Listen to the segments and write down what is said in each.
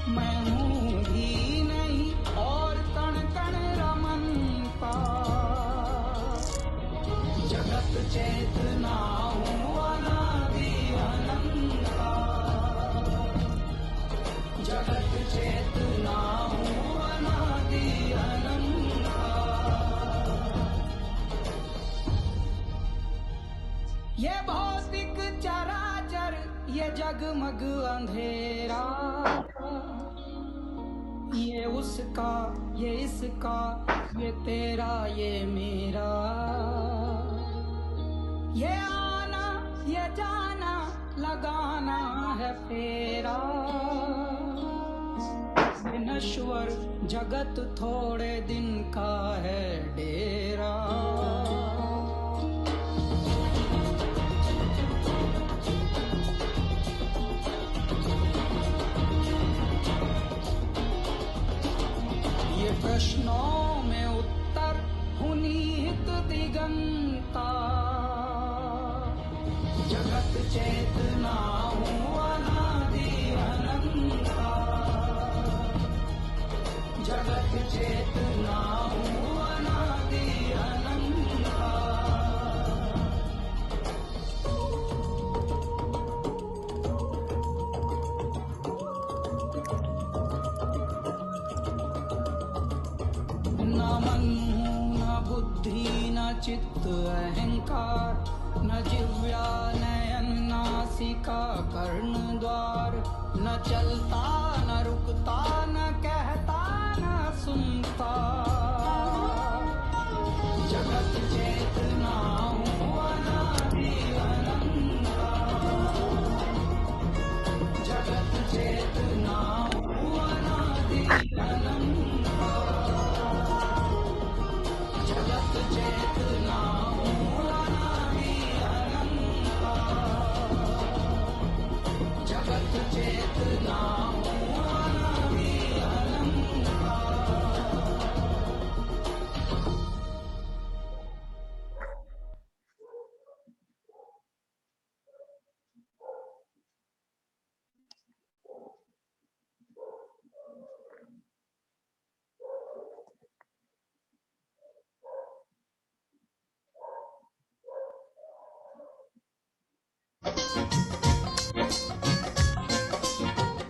मैं हूँ भी नहीं और कण कण रमनता, जगत चेतना हूँ अनादि अनंता, जगत चेतना हूँ अनादि अनंता। ये भौतिक चराचर ये जगमग अंधेरा, ये उसका ये इसका ये तेरा ये मेरा, ये आना ये जाना लगाना है फेरा। ये नश्वर जगत थोड़े दिन का है डेरा। ये प्रश्नों में उत्तर हूँ निहित दिगंता, जगत चेतना हूँ अनादि अनंता, जगत चेतना हूँ अनादि अनंता। न मन हूँ न बुद्धि न चित्त अहंकार, न जिह्वा नयन नासिका कर्ण द्वार, न चलता न रुकता न कहता न सुनता, जगत चेतना हूँ अनादि अनंता, जगत चेतना हूँ अनादि अनंता, जगत चेतना हूँ अनादि अनंता, जगत चेतना हूँ अनादि अनंता।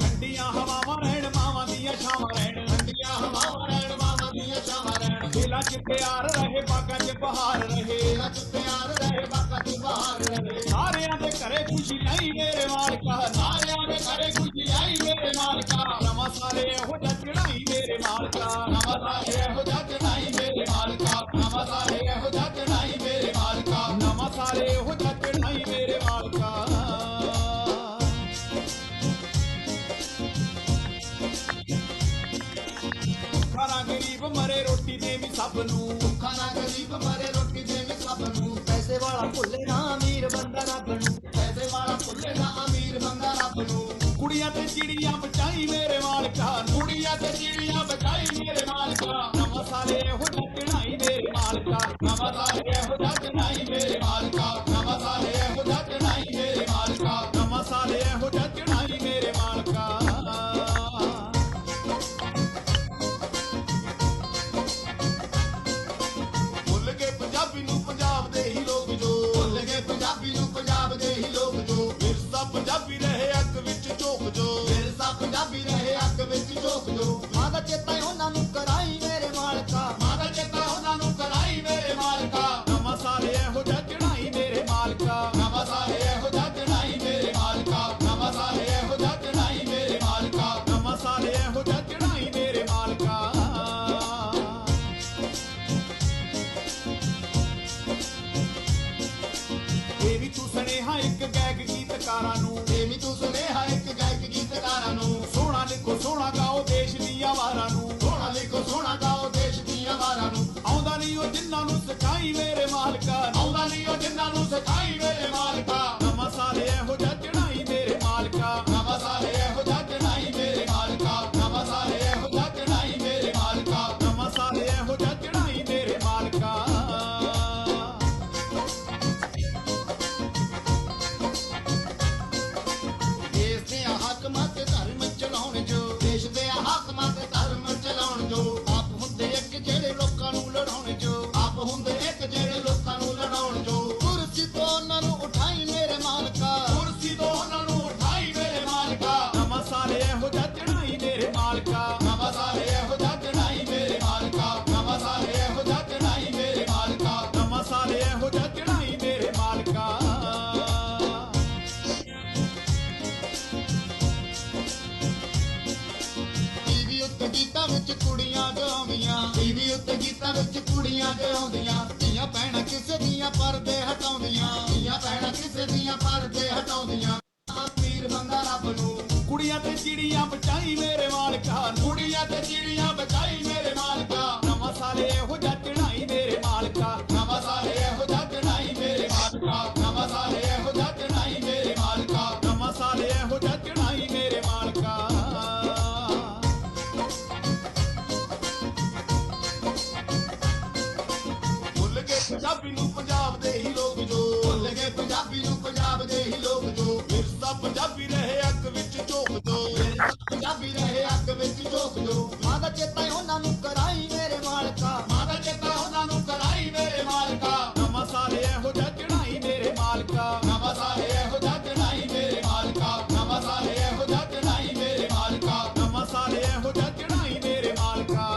ठंडियां हवावां रहण मावां दियां छावां रहण, ठंडियां हवावां रहण मावां दियां छावां रहण, बेला च प्यार रहे बागां च बहार रहे, बेला च प्यार रहे बागां च बहार रहे। सारियां दे घरे खुशी आई मेरे मालका, सारियां दे घरे खुशी आई मेरे मालका, नवां साल एहो जिहा चढ़ाई मेरे मालका, नवां साल एहो जिहा चढ़ाई मेरे मालका, नवां साल एहो जिहा चढ़ाई मेरे मालका, नवां साल एहो जिहा चढ़ाई मेरे मालका। खाना गरीब मरे रोटी देवी सब नूं, खाना गरीब मरे रोटी देवी सब नूं, पैसे वाला भुल्ले ना अमीर बंदा रब नूं, पैसे वाला भुल्ले ना अमीर बंदा रब नूं। कुड़ियां ते चिड़ियां बचाई मेरे मालका, कुड़ियां ते चिड़ियां बचाई मेरे मालका, नवां साल एहो जिहा चढ़ाई मेरे मालका, नवां साल एहो जिहा चढ़ाई मेरे मालका, नवां साल एहो जिहा चढ़ाई मेरे मालका, नवां साल एहो जिहा चढ़ाई मेरे मालका। भुੱਲ ਗਏ ਪੰਜਾਬੀ ਨੂੰ ਪੰਜਾਬ ਦੇ ਹੀ ਲੋਕ ਜੋ, ਭੁੱਲ ਗਏ ਪੰਜਾਬੀ ਨੂੰ ਪੰਜਾਬ ਦੇ ਹੀ ਲੋਕ ਜੋ, ਵਿਰਸਾ ਪੰਜਾਬੀ ਰਹੇ ਅੱਗ ਵਿੱਚ ਝੋਕ ਜੋ, ਵਿਰਸਾ ਪੰਜਾਬੀ ਰਹੇ ਅੱਗ ਵਿੱਚ ਝੋਕ ਜੋ। ਮਾਂ ਦਾ ਚੇਤਾ ਉਹਨਾਂ ਨੂੰ ਕਰਾਈ ਮੇਰੇ ਮਾਲਕਾ, ਮਾਂ ਦਾ ਚੇਤਾ ਉਹਨਾਂ ਨੂੰ ਕਰਾਈ ਮੇਰੇ ਮਾਲਕਾ, ਨਵਾਂ ਸਾਲ ਇਹੋ ਜਿਹਾ ਚੜਾਈ ਮੇਰੇ ਮਾਲਕਾ, ਨਵਾਂ ਸਾਲ ਇਹੋ ਜਿਹਾ ਚੜਾਈ ਮੇਰੇ ਮਾਲਕਾ, ਨਵਾਂ ਸਾਲ ਇਹੋ ਜਿਹਾ ਚੜਾਈ ਮੇਰੇ ਮਾਲਕਾ, ਨਵਾਂ ਸਾਲ ਇਹੋ ਜਿਹਾ ਚੜਾਈ ਮੇਰੇ ਮਾਲਕਾ। ਇਹ ਵੀ ਤੂੰ ਸੁਨੇਹਾ ਇੱਕ ਗਾਇਕ ਗੀਤਕਾਰਾਂ ਨੂੰ, ਇਹ ਵੀ ਤੂੰ ਸੁਨੇਹਾ ਇੱਕ ਗਾਇਕ ਗੀਤਕਾਰਾਂ ਨੂੰ, ਸੋਹਣਾ ਲਿਖੋ ਸੋਹਣਾ ਗਾਓ ਦੇਸ਼ ਦੀਆਂ ਵਾਰਾਂ ਨੂੰ, ਸੋਹਣਾ ਲਿਖੋ ਸੋਹਣਾ ਗਾਓ ਦੇਸ਼ ਦੀਆਂ ਵਾਰਾਂ ਨੂੰ। ਆਉਂਦਾ ਨਹੀਂ ਉਹ ਜਿਨ੍ਹਾਂ ਨੂੰ ਸਿਖਾਈ ਮੇਰੇ ਮਾਲਕਾ, ਆਉਂਦਾ ਨਹੀਂ ਉਹ ਜਿਨ੍ਹਾਂ ਨੂੰ ਸਿਖਾਈ ਮੇਰੇ ਮਾਲਕਾ, ਨਵਾਂ ਸਾਲ ਇਹੋ ਜਿਹਾ ਚੜਾਈ ਮੇਰੇ ਮਾਲਕਾ, ਨਵਾਂ ਸਾਲ ਇਹੋ ਜਿਹਾ ਚੜਾਈ ਮੇਰੇ ਮਾਲਕਾ, ਨਵਾਂ ਸਾਲ ਇਹੋ ਜਿਹਾ ਚੜਾਈ ਮੇਰੇ ਮਾਲਕਾ, ਨਵਾਂ ਸਾਲ ਇਹੋ ਜਿਹਾ ਚੜਾਈ ਮੇਰੇ ਮਾਲਕਾ। ਘਰਾਂ ਵਿੱਚ ਕੁੜੀਆਂ ਜਿਉਂਦੀਆਂ ਧੀਆਂ ਭੈਣਾਂ ਕਿਸੇ ਦੀਆਂ ਪਰਦੇ ਹਟਾਉਂਦੀਆਂ ਧੀਆਂ ਭੈਣਾਂ ਕਿਸੇ ਦੀਆਂ ਪਰਦੇ ਹਟਾਉਂਦੀਆਂ ਅਮੀਰ ਬੰਦਾ ਰੱਬ ਨੂੰ ਕੁੜੀਆਂ ਤੇ ਚਿੜੀਆਂ ਬਚਾਈ ਮੇਰੇ ਮਾਲਕਾ ਕੁੜੀਆਂ ਤੇ ਚਿੜੀਆਂ ਬਚਾਈ ਮੇਰੇ ਮਾਲਕਾ ਨਵਾਂ ਸਾਲ ਇਹੋ ਜਿਹਾ ਚੜਾਈ ਮੇਰੇ ਮਾਲਕਾ ਨਵਾਂ ਸਾਲ ਇਹੋ ਜਿਹਾ ਚੜਾਈ ਮੇਰੇ ਮਾਲਕਾ ਨਵਾਂ ਸਾਲ ਇਹੋ ਜਿਹਾ ਚੜਾਈ ਮੇਰੇ ਮਾਲਕਾ ਨਵਾਂ ਸਾਲ ਇਹੋ ਜਿਹਾ ਚੜਾਈ ਮੇਰੇ ਮਾਲਕਾ ਭੁੱਲ ਗਏ ਪੰਜਾਬੀ ਨੂੰ ਪੰਜਾਬ ਦੇ ਹੀ ਲੋਕ ਜੋ ਭੁੱਲ ਗਏ ਪੰਜਾਬੀ ਨੂੰ ਪੰਜਾਬ ਦੇ ਹੀ ਲੋਕ ਜੋ ਵਿਰਸਾ ਪੰਜਾਬੀ ਰਹੇ ਅੱਗ ਵਿੱਚ ਝੋਕ ਜੋ ਪੰਜਾਬੀ ਰਹੇ ਅੱਗ ਵਿੱਚ ਝੋਕ ਜੋ ਮਾਂ ਦਾ ਚੇਤਾ ਉਹਨਾਂ ਨੂੰ ਕਰਾਈ ਮੇਰੇ ਮਾਲਕਾ ਮਾਂ ਦਾ ਚੇਤਾ ਉਹਨਾਂ ਨੂੰ ਕਰਾਈ ਮੇਰੇ ਮਾਲਕਾ ਨਵਾਂ ਸਾਲ ਇਹੋ ਜਿਹਾ ਚੜਾਈ ਮੇਰੇ ਮਾਲਕਾ ਨਵਾਂ ਸਾਲ ਇਹੋ ਜਿਹਾ ਚੜਾਈ ਮੇਰੇ ਮਾਲਕਾ ਨਵਾਂ ਸਾਲ ਇਹੋ ਜਿਹਾ ਚੜਾਈ ਮੇਰੇ ਮਾਲਕਾ ਨਵਾਂ ਸਾਲ ਇਹੋ ਜਿਹਾ ਚੜਾਈ ਮੇਰੇ ਮਾਲਕਾ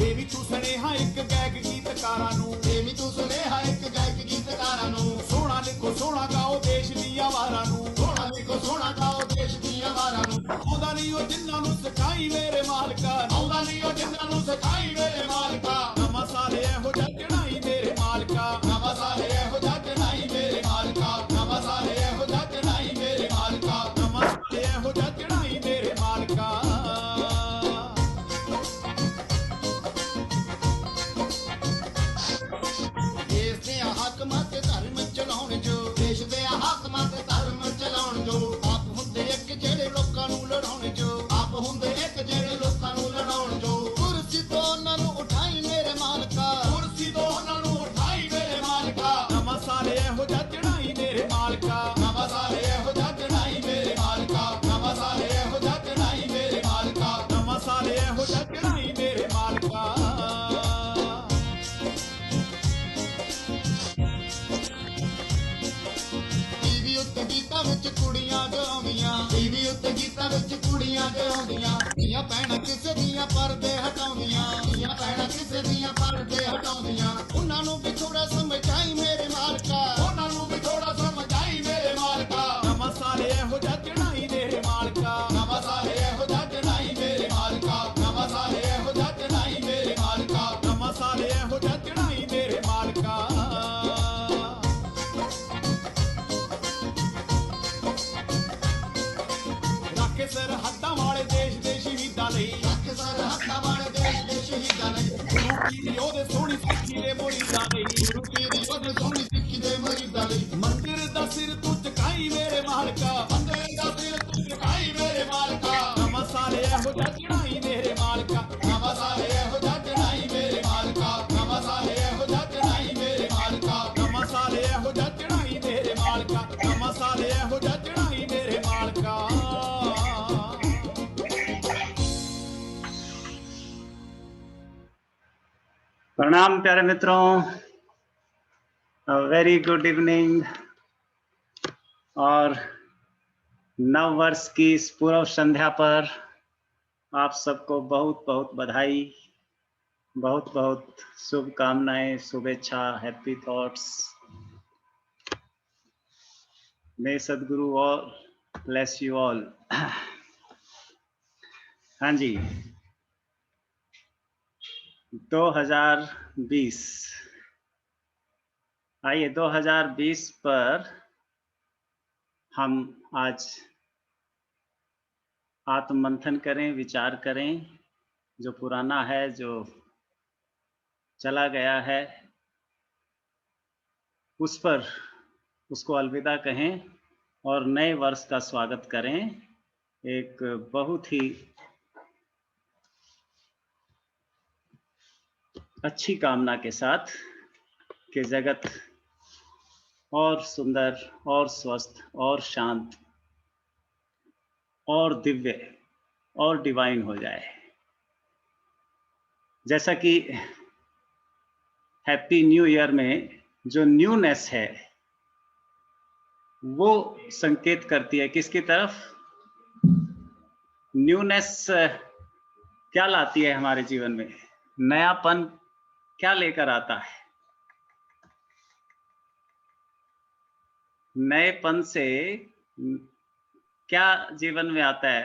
ਇਹ ਵੀ ਤੂੰ ਸੁਨੇਹਾ ਇੱਕ ਗਾਇਕ ਗੀਤਕਾਰਾਂ ਨੂੰ ਇਹ ਵੀ ਤੂੰ ਸੁਨੇਹਾ ਇੱਕ ਗਾਇਕ ਗੀਤਕਾਰਾਂ ਨੂੰ ਸੋਹਣਾ ਲਿਖੋ ਸੋਹਣਾ ਗਾਓ ਦੇਸ਼ ਦੀਆਂ ਵਾਰਾਂ ਨੂੰ ਸੋਹਣਾ ਲਿਖੋ ਸੋਹਣਾ ਗਾਓ ਦੇਸ਼ ਦੀਆਂ ਵਾਰਾਂ ਨੂੰ ਆਉਂਦਾ ਨਹੀਂ ਉਹ ਜਿਨ੍ਹਾਂ ਨੂੰ ਸਿਖਾਈ ਮੇਰੇ ਮਾਲਕਾ ਆਉਂਦਾ ਨਹੀਂ ਉਹ ਜਿਨ੍ਹਾਂ ਨੂੰ ਸਿਖਾਈ ਮੇਰੇ ਮਾਲਕਾ ਨਵਾਂ ਸਾਲ ਇਹੋ ਜਿਹਾ ਚੜਾਈ ਮੇਰੇ ਮਾਲਕਾ ਨਵਾਂ ਸਾਲ ਇਹੋ ਜਿਹਾ ਚੜਾਈ ਮੇਰੇ ਮਾਲਕਾ ਨਵਾਂ ਸਾਲ ਇਹੋ ਜਿਹਾ ਚੜਾਈ ਮੇਰੇ ਮਾਲਕਾ ਨਵਾਂ ਸਾਲ ਇਹੋ ਜਿਹਾ ਚੜਾਈ ਮੇਰੇ ਮਾਲਕਾ ਦੇਸ਼ ਦੇ ਹਾਕਮਾਂ ਤੇ ਧਰਮ ਚਲਾਉਣ ਜੋ ਦੇਸ਼ ਦੇ ਹਾਕਮਾਂ ਤੇ ਧਰਮ ਚਲਾਉਣ ਜੋ ਆਪ ਹੁੰਦੇ ਇੱਕ ਜਿਹੜੇ ਲੋਕਾਂ ਨੂੰ ਲੜਾਉਣ ਜੋ ਆਪ ਹੁੰਦੇ ਇੱਕ ਜਿਹੜੇ ਲੋਕਾਂ ਨੂੰ ਲੜਾਉਣ ਜੋ ਕੁਰਸੀ ਤੋਂ ਉਹਨਾਂ ਨੂੰ ਉਠਾਈ ਮੇਰੇ ਮਾਲਕਾ ਕੁਰਸੀ ਤੋਂ ਉਹਨਾਂ ਨੂੰ ਉਠਾਈ ਮੇਰੇ ਮਾਲਕਾ ਨਵਾਂ ਸਾਲ ਇਹੋ ਜਿਹਾ ਚੜਾਈ ਮੇਰੇ ਮਾਲਕਾ ਨਵਾਂ ਸਾਲ ਇਹੋ ਜਿਹਾ ਚੜਾਈ ਮੇਰੇ ਮਾਲਕਾ ਨਵਾਂ ਸਾਲ ਇਹੋ ਜਿਹਾ ਚੜਾਈ ਮੇਰੇ ਮਾਲਕਾ ਨਵਾਂ ਸਾਲ ਇਹੋ ਜਿਹਾ ਚੜਾਈ ਮੇਰੇ ਮਾਲਕਾ ਟੀਵੀ ਉੱਤੇ ਗੀਤਾਂ ਵਿੱਚ ਕੁੜੀਆਂ ਗਾਉਂਦੀਆਂ ਟੀਵੀ ਉੱਤੇ ਗੀਤਾਂ ਵਿੱਚ ਕੁੜੀਆਂ ਗਾਉਂਦੀਆਂ ਧੀਆਂ ਭੈਣਾਂ ਕਿਸੇ ਦੀਆਂ ਪਰਦੇ ਹਟਾਉਂਦੀਆਂ ਧੀਆਂ ਭੈਣਾਂ ਕਿਸੇ ਦੀਆਂ ਪਰਦੇ ਹਟਾਉਂਦੀਆਂ ਉਹਨਾਂ ਨੂੰ ਵੀ ਥੋੜਾ ਸਮਝਾਈ ਮੇਰੇ ਮਾਲਕਾ ਉਹਨਾਂ ਨੂੰ ਵੀ ਥੋੜਾ ਸਮਝਾਈ ਮੇਰੇ ਮਾਲਕਾ ਨਵਾਂ ਸਾਲ ਇਹੋ ਜਿਹਾ ਚੜਾਈ ਮੇਰੇ ਮਾਲਕਾ ਨਵਾਂ ਸਾਲ ਇਹੋ ਜਿਹਾ ਚੜਾਈ ਮੇਰੇ ਮਾਲਕਾ ਨਵਾਂ ਸਾਲ ਇਹੋ ਜਿਹਾ ਚੜਾਈ ਮੇਰੇ ਮਾਲਕਾ ਨਵਾਂ ਸਾਲ ਇਹੋ ਜਿਹਾ ਚੜਾਈ ਮੇਰੇ ਮਾਲਕਾ ਰੱਖ ਸਰਹੱਦਾਂ ਵਾਲੇ ਦੇਸ਼ ਦੇ ਸ਼ਹੀਦਾਂ ਲਈ ਰੱਖ ਸਰਹੱਦਾਂ ਵਾਲੇ ਦੇਸ਼ ਦੇ ਸ਼ਹੀਦਾਂ ਲਈ ਗੁਰੂ ਪੀਰ ਉਹਦੇ ਸੋਹਣੀ ਸਿੱਖੀ ਦੇ ਮੁਰੀਦਾਂ ਲਈ ਗੁਰੂ ਪੀਰ ਉਹਦੇ ਸੋਹਣੀ ਸਿੱਖੀ ਦੇ ਮੁਰੀਦਾਂ ਲਈ ਮੰਦਿਰ ਦਾ ਸਿਰ ਤੂੰ ਝੁਕਾਈ ਮੇਰੇ ਮਾਲਕਾ ਮੰਦਿਰ ਦਾ ਸਿਰ ਤੂੰ ਝੁਕਾਈ ਮੇਰੇ ਮਾਲਕਾ ਨਵਾਂ ਸਾਲ ਇਹੋ ਜਿਹਾ ਚੜਾਈ ਮੇਰੇ ਮਾਲਕਾ ਨਵਾਂ ਸਾਲ ਇਹੋ ਜਿਹਾ ਚੜਾਈ ਮੇਰੇ ਮਾਲਕਾ ਨਵਾਂ ਸਾਲ ਇਹੋ ਜਿਹਾ ਚੜਾਈ ਮੇਰੇ ਮਾਲਕਾ ਨਵਾਂ ਸਾਲ ਇਹੋ ਜਿਹਾ ਚੜਾਈ ਮੇਰੇ ਮਾਲਕਾ ਨਵਾਂ ਸਾਲ ਇਹੋ ਜਿਹਾ ਚੜਾਈ ਮੇਰੇ ਮਾਲਕਾ प्रणाम प्यारे मित्रों, वेरी गुड इवनिंग। और नव वर्ष की इस पूर्व संध्या पर आप सबको बहुत बहुत बधाई, बहुत बहुत शुभकामनाएं, शुभेच्छा, हैप्पी थॉट्स। मे सदगुरु ऑल ब्लेस यू ऑल। हाँ जी, 2020, आइए 2020 पर हम आज आत्ममंथन करें, विचार करें। जो पुराना है, जो चला गया है, उस पर उसको अलविदा कहें और नए वर्ष का स्वागत करें। एक बहुत ही अच्छी कामना के साथ कि जगत और सुंदर और स्वस्थ और शांत और दिव्य और डिवाइन हो जाए। जैसा कि हैप्पी न्यू ईयर में जो न्यूनेस है वो संकेत करती है किसकी तरफ? न्यूनेस क्या लाती है हमारे जीवन में? नयापन क्या लेकर आता है? नएपन से क्या जीवन में आता है?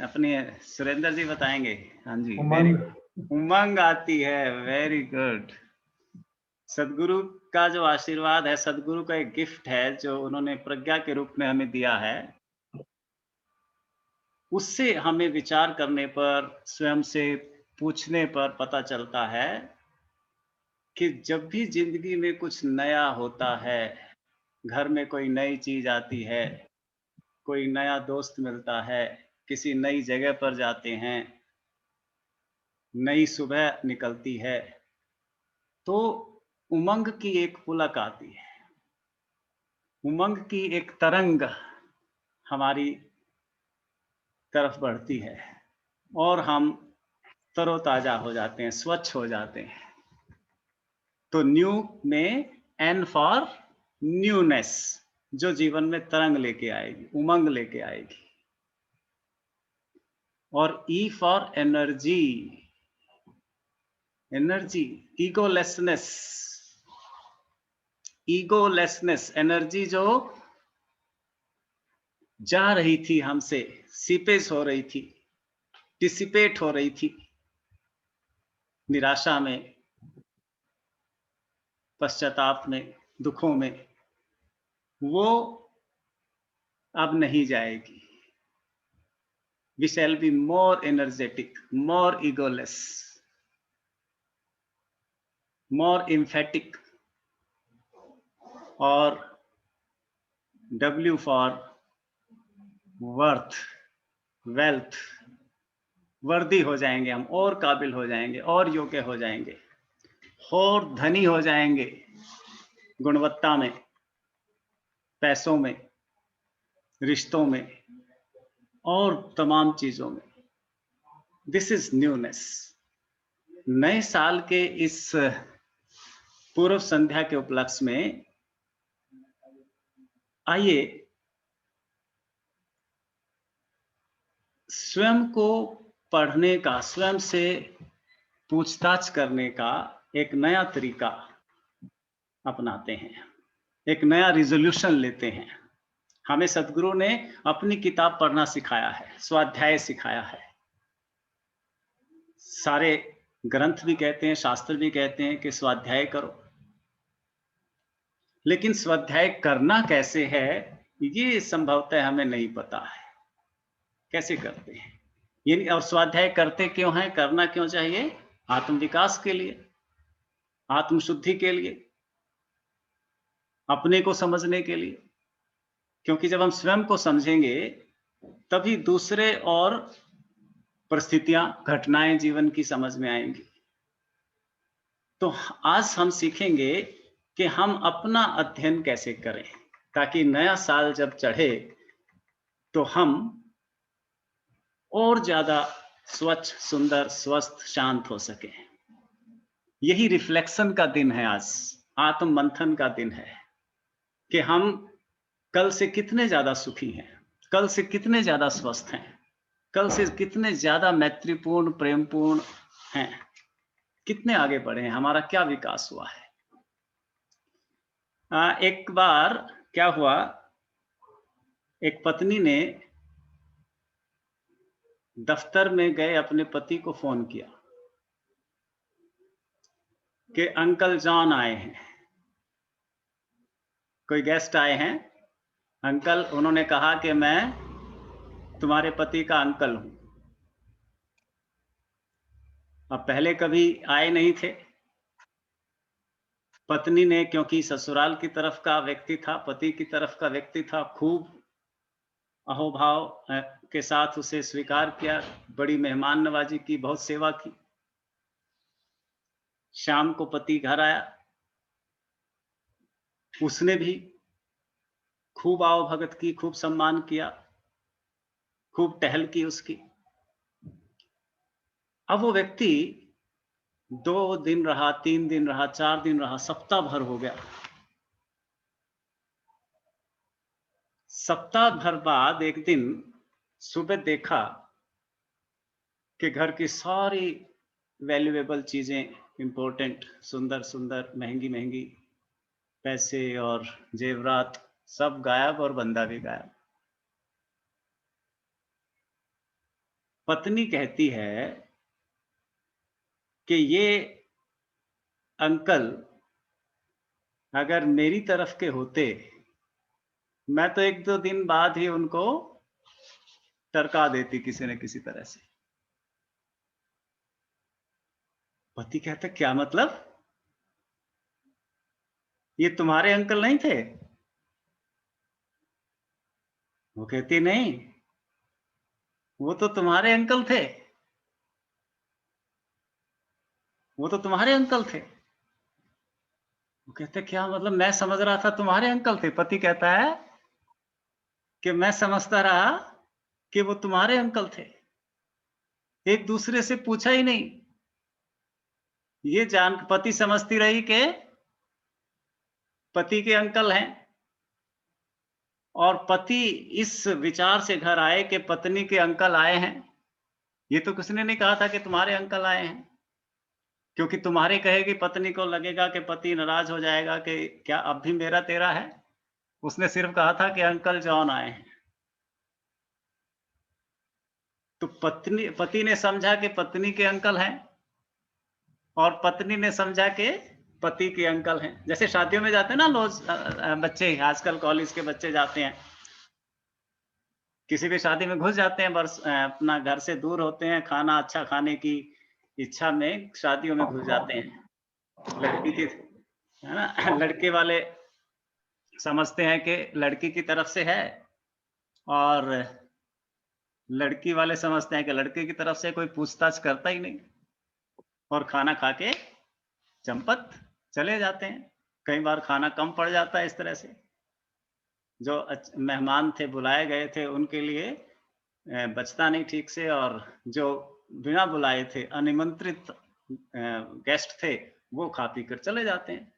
अपने सुरेंद्र जी बताएंगे। हाँ जी, उमंग। उमंग आती है। Very good. सदगुरु का जो आशीर्वाद है, सदगुरु का एक गिफ्ट है जो उन्होंने प्रज्ञा के रूप में हमें दिया है, उससे हमें विचार करने पर, स्वयं से पूछने पर पता चलता है कि जब भी जिंदगी में कुछ नया होता है, घर में कोई नई चीज आती है, कोई नया दोस्त मिलता है, किसी नई जगह पर जाते हैं, नई सुबह निकलती है, तो उमंग की एक पुलक आती है, उमंग की एक तरंग हमारी तरफ बढ़ती है और हम तरोताजा हो जाते हैं, स्वच्छ हो जाते हैं। तो न्यू में एन फॉर न्यूनेस, जो जीवन में तरंग लेके आएगी, उमंग लेके आएगी। और E for energy, energy, egolessness, egolessness, energy जो जा रही थी हमसे, सीपेज हो रही थी, डिसिपेट हो रही थी निराशा में, पश्चाताप में, दुखों में, वो अब नहीं जाएगी। We shall be more energetic, more egoless, more emphatic, और W for worth, wealth, वर्दी हो जाएंगे हम, और काबिल हो जाएंगे, और योग्य हो जाएंगे, और धनी हो जाएंगे गुणवत्ता में, पैसों में, रिश्तों में, और तमाम चीजों में। This is newness. नए साल के इस पूर्व संध्या के उपलक्ष्य में आइए स्वयं को पढ़ने का, स्वयं से पूछताछ करने का एक नया तरीका अपनाते हैं, एक नया रिजोल्यूशन लेते हैं। हमें सदगुरु ने अपनी किताब पढ़ना सिखाया है, स्वाध्याय सिखाया है। सारे ग्रंथ भी कहते हैं, शास्त्र भी कहते हैं कि स्वाध्याय करो, लेकिन स्वाध्याय करना कैसे है ये संभवतः हमें नहीं पता है, कैसे करते हैं ये, और स्वाध्याय करते क्यों हैं, करना क्यों चाहिए? आत्म विकास के लिए, आत्म शुद्धि के लिए, अपने को समझने के लिए। क्योंकि जब हम स्वयं को समझेंगे तभी दूसरे और परिस्थितियां, घटनाएं जीवन की समझ में आएंगी। तो आज हम सीखेंगे कि हम अपना अध्ययन कैसे करें, ताकि नया साल जब चढ़े तो हम और ज्यादा स्वच्छ, सुंदर, स्वस्थ, शांत हो सके। यही रिफ्लेक्शन का दिन है आज, आत्म मंथन का दिन है कि हम कल से कितने ज्यादा सुखी हैं, कल से कितने ज्यादा स्वस्थ हैं, कल से कितने ज्यादा मैत्रीपूर्ण, प्रेमपूर्ण हैं, कितने आगे बढ़े हैं, हमारा क्या विकास हुआ है। एक बार क्या हुआ, एक पत्नी ने दफ्तर में गए अपने पति को फोन किया कि अंकल जॉन आए हैं, कोई गेस्ट आए हैं अंकल, उन्होंने कहा कि मैं तुम्हारे पति का अंकल हूं। अब पहले कभी आए नहीं थे। पत्नी ने, क्योंकि ससुराल की तरफ का व्यक्ति था, पति की तरफ का व्यक्ति था, खूब अहोभाव के साथ उसे स्वीकार किया, बड़ी मेहमान नवाजी की, बहुत सेवा की। शाम को पति घर आया, उसने भी खूब आओ भगत की, खूब सम्मान किया, खूब टहल की उसकी। अब वो व्यक्ति 2 दिन रहा, 3 दिन रहा, 4 दिन रहा, सप्ताह भर हो गया। सप्ताह भर बाद एक दिन सुबह देखा कि घर की सारी वैल्यूएबल चीजें, इंपॉर्टेंट, सुंदर सुंदर, महंगी महंगी, पैसे और जेवरात सब गायब और बंदा भी गायब। पत्नी कहती है कि ये अंकल अगर मेरी तरफ के होते, मैं तो 1-2 दिन बाद ही उनको टरका देती किसी न किसी तरह से। पति कहते क्या मतलब? ये तुम्हारे अंकल नहीं थे? वो कहती नहीं, वो तो तुम्हारे अंकल थे, वो तो तुम्हारे अंकल थे। वो कहते क्या मतलब? मैं समझ रहा था तुम्हारे अंकल थे। पति कहता है कि मैं समझता रहा कि वो तुम्हारे अंकल थे, एक दूसरे से पूछा ही नहीं। ये जान पति समझती रही कि पति के अंकल हैं, और पति इस विचार से घर आए कि पत्नी के अंकल आए हैं। ये तो किसी ने नहीं कहा था कि तुम्हारे अंकल आए हैं, क्योंकि तुम्हारे कहेगी पत्नी को लगेगा कि पति नाराज हो जाएगा कि क्या अब भी मेरा तेरा है। उसने सिर्फ कहा था कि अंकल जॉन आए हैं। तो पति ने समझा कि पत्नी के अंकल हैं, और पत्नी ने समझा कि पति के अंकल हैं। जैसे शादियों में जाते हैं ना लोग, बच्चे आजकल कॉलेज के बच्चे जाते हैं, किसी भी शादी में घुस जाते हैं, अपना घर से दूर होते हैं, खाना अच्छा खाने की इच्छा में शादियों में घुस जाते हैं। लड़की की, है ना, लड़के वाले समझते हैं कि लड़की की तरफ से है, और लड़की वाले समझते हैं कि लड़के की तरफ से, कोई पूछताछ करता ही नहीं, और खाना खा के चंपत चले जाते हैं। कई बार खाना कम पड़ जाता है इस तरह से। जो मेहमान थे, बुलाए गए थे, उनके लिए बचता नहीं ठीक से, और जो बिना बुलाए थे, अनिमंत्रित गेस्ट थे, वो खा पी कर चले जाते हैं।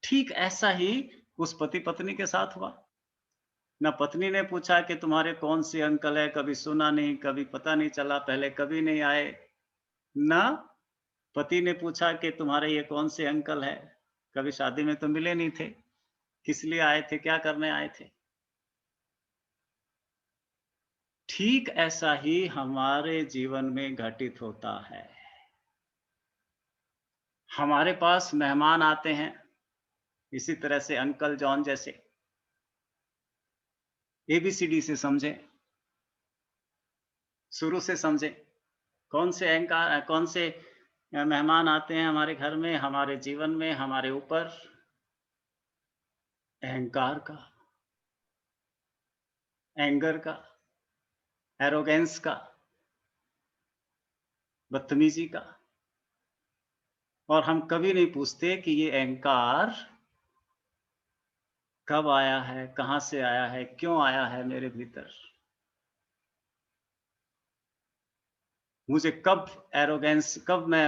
ठीक ऐसा ही उस पति पत्नी के साथ हुआ। ना पत्नी ने पूछा कि तुम्हारे कौन से अंकल है, कभी सुना नहीं, कभी पता नहीं चला, पहले कभी नहीं आए। ना पति ने पूछा कि तुम्हारे ये कौन से अंकल है, कभी शादी में तो मिले नहीं थे, किस लिए आए थे, क्या करने आए थे। ठीक ऐसा ही हमारे जीवन में घटित होता है। हमारे पास मेहमान आते हैं, इसी तरह से अंकल जॉन जैसे। एबीसीडी से समझें, शुरू से समझें, कौन से अहंकार, कौन से मेहमान आते हैं हमारे घर में, हमारे जीवन में, हमारे ऊपर। अहंकार का, एंगर का, एरोगेंस का, बदतमीजी का। और हम कभी नहीं पूछते कि ये अहंकार कब आया है, कहां से आया है, क्यों आया है मेरे भीतर। मुझे कब एरोगेंस, कब मैं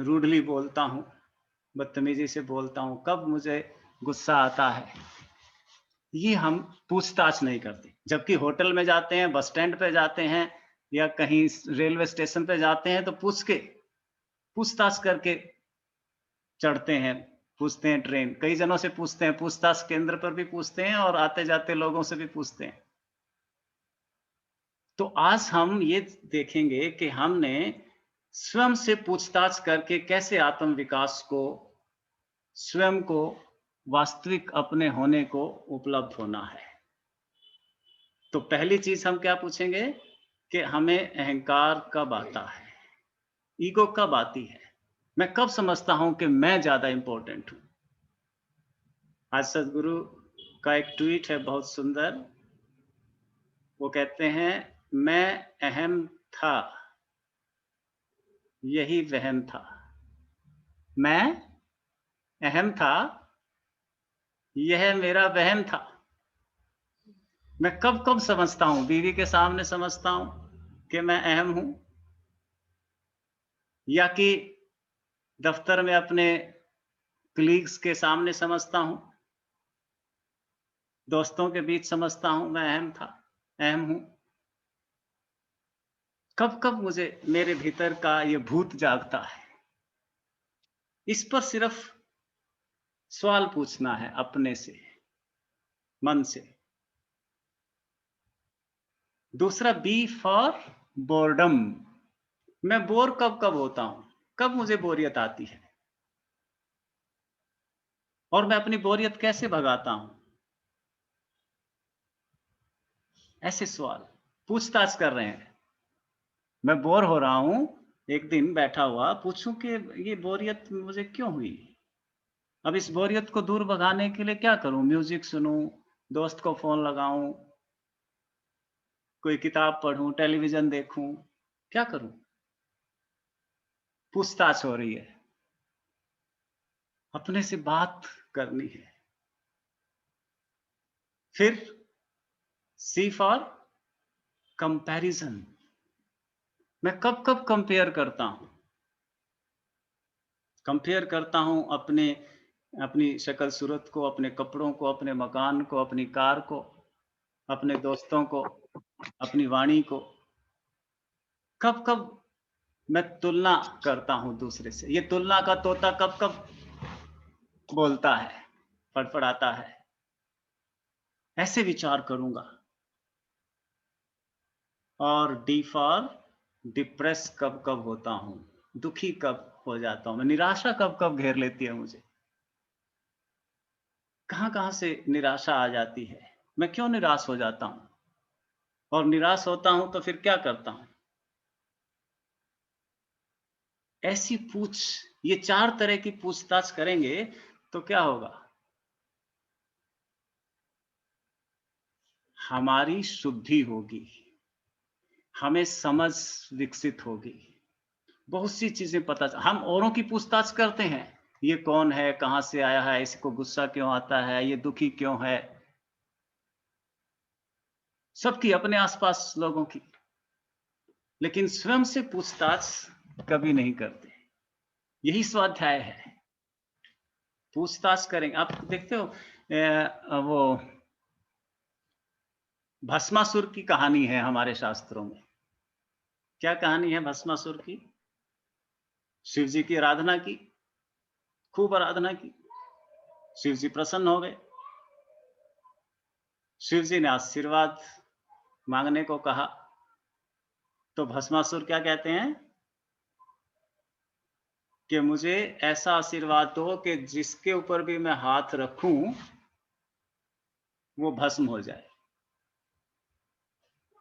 रूडली बोलता हूं, बदतमीजी से बोलता हूं, कब मुझे गुस्सा आता है, ये हम पूछताछ नहीं करते। जबकि होटल में जाते हैं, बस स्टैंड पे जाते हैं, या कहीं रेलवे स्टेशन पे जाते हैं, तो पूछताछ करके चढ़ते हैं, पूछते हैं ट्रेन, कई जनों से पूछते हैं, पूछताछ केंद्र पर भी पूछते हैं, और आते जाते लोगों से भी पूछते हैं। तो आज हम ये देखेंगे कि हमने स्वयं से पूछताछ करके कैसे आत्म विकास को, स्वयं को वास्तविक अपने होने को उपलब्ध होना है। तो पहली चीज हम क्या पूछेंगे कि हमें अहंकार कब आता है, ईगो कब आती है, मैं कब समझता हूं कि मैं ज्यादा इंपॉर्टेंट हूं। आज सदगुरु का एक ट्वीट है बहुत सुंदर। वो कहते हैं, मैं अहम था, यही वहम था। मैं अहम था, यह मेरा वहम था। मैं कब कब समझता हूं, बीवी के सामने समझता हूं कि मैं अहम हूं, या कि दफ्तर में अपने कलीग्स के सामने समझता हूं, दोस्तों के बीच समझता हूं मैं अहम हूं। कब कब मुझे मेरे भीतर का ये भूत जागता है। इस पर सिर्फ सवाल पूछना है अपने से, मन से। दूसरा, बी फॉर बोर्डम। मैं बोर कब कब होता हूं, कब मुझे बोरियत आती है, और मैं अपनी बोरियत कैसे भगाता हूं। ऐसे सवाल पूछताछ कर रहे हैं। मैं बोर हो रहा हूं, एक दिन बैठा हुआ पूछूं कि ये बोरियत मुझे क्यों हुई। अब इस बोरियत को दूर भगाने के लिए क्या करूं? म्यूजिक सुनूं, दोस्त को फोन लगाऊं, कोई किताब पढूं, टेलीविजन देखूं, क्या करूं? पूछताछ हो रही है, अपने से बात करनी है। फिर सी फॉर कंपैरिजन। मैं कब कब कंपेयर करता हूं, कंपेयर करता हूं अपनी शक्ल सूरत को, अपने कपड़ों को, अपने मकान को, अपनी कार को, अपने दोस्तों को, अपनी वाणी को। कब कब मैं तुलना करता हूं दूसरे से। ये तुलना का तोता कब कब बोलता है, फड़फड़ाता है। ऐसे विचार करूंगा। और डी फॉर डिप्रेस कब कब होता हूं, दुखी कब हो जाता हूं मैं, निराशा कब कब घेर लेती है मुझे। कहां कहां से निराशा आ जाती है, मैं क्यों निराश हो जाता हूं, और निराश होता हूं तो फिर क्या करता हूं। ऐसी ये 4 तरह की पूछताछ करेंगे तो क्या होगा, हमारी शुद्धि होगी, हमें समझ विकसित होगी, बहुत सी चीजें पता हम औरों की पूछताछ करते हैं, ये कौन है, कहां से आया है, इसको गुस्सा क्यों आता है, ये दुखी क्यों है, सबकी, अपने आसपास लोगों की। लेकिन स्वयं से पूछताछ कभी नहीं करते। यही स्वाध्याय है। पूछताछ करेंगे। आप देखते हो वो भस्मासुर की कहानी है हमारे शास्त्रों में। क्या कहानी है भस्मासुर की? शिव जी की आराधना की, खूब आराधना की, शिव जी प्रसन्न हो गए। शिव जी ने आशीर्वाद मांगने को कहा, तो भस्मासुर क्या कहते हैं कि मुझे ऐसा आशीर्वाद दो कि जिसके ऊपर भी मैं हाथ रखूं वो भस्म हो जाए,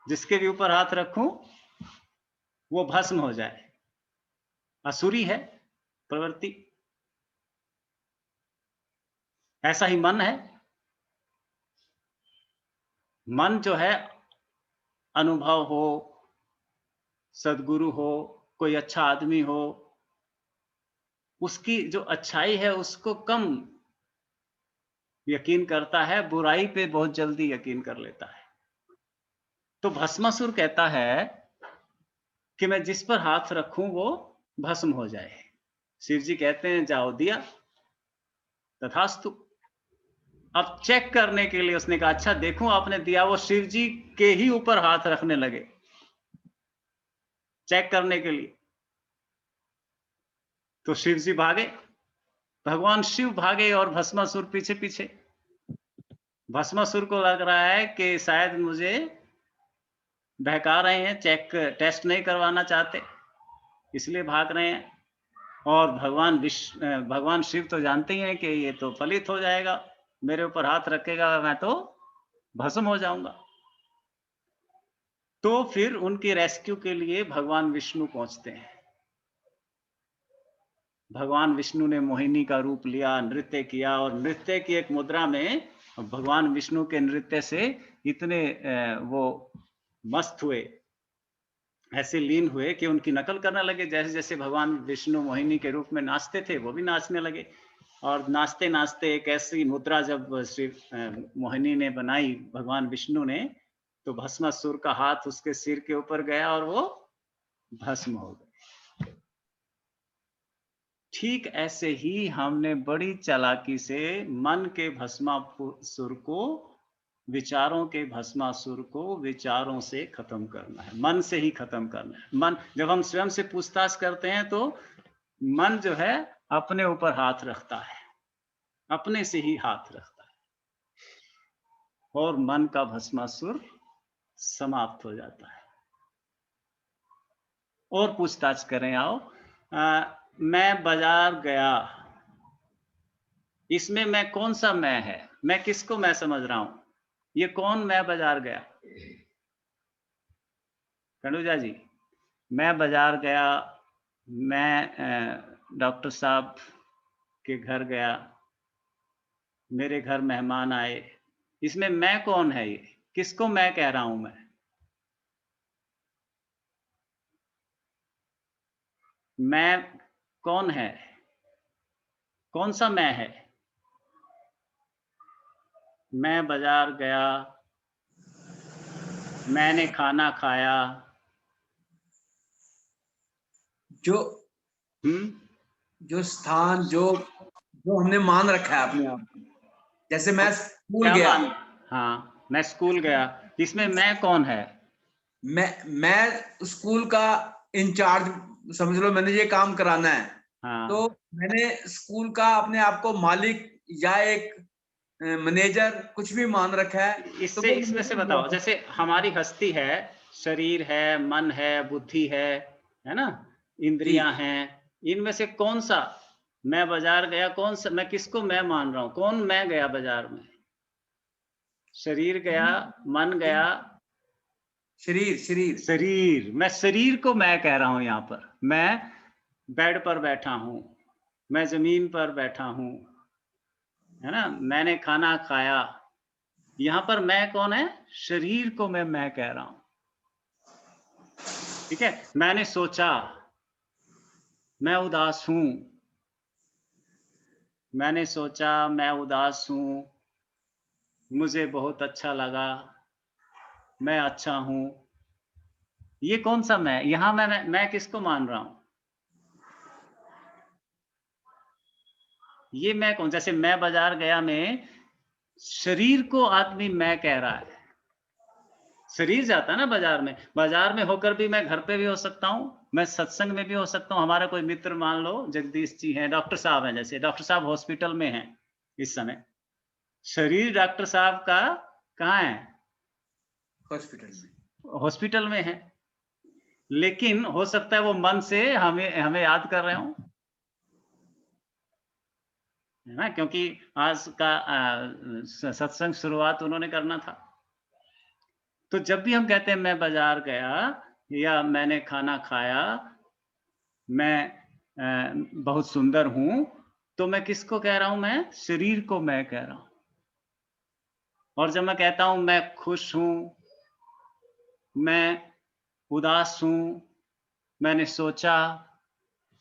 जिसके भी ऊपर हाथ रखूं वो भस्म हो जाए। असुरी है प्रवृत्ति, ऐसा ही मन है। मन जो है, अनुभव हो, सदगुरु हो, कोई अच्छा आदमी हो, उसकी जो अच्छाई है उसको कम यकीन करता है, बुराई पे बहुत जल्दी यकीन कर लेता है। तो भस्मासुर कहता है कि मैं जिस पर हाथ रखूं वो भस्म हो जाए। शिव जी कहते हैं जाओ दिया, तथास्तु। अब चेक करने के लिए उसने कहा अच्छा देखूं आपने दिया। वो शिव जी के ही ऊपर हाथ रखने लगे चेक करने के लिए। तो शिव जी भागे, भगवान शिव भागे और भस्मासुर पीछे पीछे। भस्मासुर को लग रहा है कि शायद मुझे बहका रहे हैं, टेस्ट नहीं करवाना चाहते, इसलिए भाग रहे हैं। और भगवान शिव तो जानते ही हैं कि ये तो फलित हो जाएगा, मेरे ऊपर हाथ रखेगा मैं तो भस्म हो जाऊंगा। तो फिर उनके रेस्क्यू के लिए भगवान विष्णु पहुंचते हैं। भगवान विष्णु ने मोहिनी का रूप लिया, नृत्य किया, और नृत्य की एक मुद्रा में भगवान विष्णु के नृत्य से इतने वो मस्त हुए, ऐसे लीन हुए कि उनकी नकल करने लगे। जैसे जैसे भगवान विष्णु मोहिनी के रूप में नाचते थे वो भी नाचने लगे। और नाचते नाचते एक ऐसी मुद्रा जब श्री मोहिनी ने बनाई, भगवान विष्णु ने, तो भस्मासुर का हाथ उसके सिर के ऊपर गया और वो भस्म हो गए। ठीक ऐसे ही हमने बड़ी चालाकी से मन के भस्मासुर को, विचारों के भस्मासुर को विचारों से खत्म करना है, मन से ही खत्म करना है। मन, जब हम स्वयं से पूछताछ करते हैं तो मन जो है अपने ऊपर हाथ रखता है, अपने से ही हाथ रखता है, और मन का भस्मासुर समाप्त हो जाता है। और पूछताछ करें। आओ, मैं बाजार गया, इसमें मैं कौन सा मैं है? मैं किसको मैं समझ रहा हूं? ये कौन मैं बाजार गया? कनुजा जी, मैं बाजार गया, मैं डॉक्टर साहब के घर गया, मेरे घर मेहमान आए, इसमें मैं कौन है? ये किसको मैं कह रहा हूं? मैं कौन है? कौन सा मैं है? मैं बाजार गया, मैंने खाना खाया। जो हम्म, जो स्थान जो जो हमने मान रखा है अपने आप को। जैसे मैं स्कूल क्या गया, मान? हाँ, मैं स्कूल गया, इसमें मैं कौन है? मैं स्कूल का इंचार्ज समझ लो, मैंने ये काम कराना है, हाँ, तो मैंने स्कूल का अपने आप को मालिक या एक मैनेजर कुछ भी मान रखा है। तो इससे वो इसमें से मैनेजर बताओ, हुआ। जैसे हमारी हस्ती है, शरीर है, मन है, बुद्धि है ना, जी, इंद्रियां हैं, इनमें से कौन सा? मैं बाजार गया, कौन सा मैं? किसको मैं मान रहा हूं? कौन मैं गया बाजार में? शरीर गया, मन गया, शरीर शरीर शरीर। मैं शरीर को मैं कह रहा हूं यहां पर। मैं बेड पर बैठा हूं, मैं जमीन पर बैठा हूं, है ना, मैंने खाना खाया। यहां पर मैं कौन है? शरीर को मैं कह रहा हूं। ठीक है, मैंने सोचा, मैं उदास हूं, मैंने सोचा मैं उदास हूं, मुझे बहुत अच्छा लगा, मैं अच्छा हूं। ये कौन सा मैं? यहां मैं किसको मान रहा हूं? ये मैं कौन? जैसे मैं बाजार गया में शरीर को आदमी मैं कह रहा है। शरीर जाता है ना बाजार में, बाजार में होकर भी मैं घर पे भी हो सकता हूँ, मैं सत्संग में भी हो सकता हूँ। हमारा कोई मित्र, मान लो जगदीश जी हैं, डॉक्टर साहब हैं, जैसे डॉक्टर साहब हॉस्पिटल में हैं इस समय, शरीर डॉक्टर साहब का कहाँ है? हॉस्पिटल में। हॉस्पिटल में है, लेकिन हो सकता है वो मन से हमें हमें याद कर रहे हो, है ना, क्योंकि आज का सत्संग शुरुआत उन्होंने करना था। तो जब भी हम कहते हैं मैं बाजार गया या मैंने खाना खाया, मैं बहुत सुंदर हूं, तो मैं किसको कह रहा हूं? मैं शरीर को मैं कह रहा हूं। और जब मैं कहता हूं मैं खुश हूं, मैं उदास हूं, मैंने सोचा,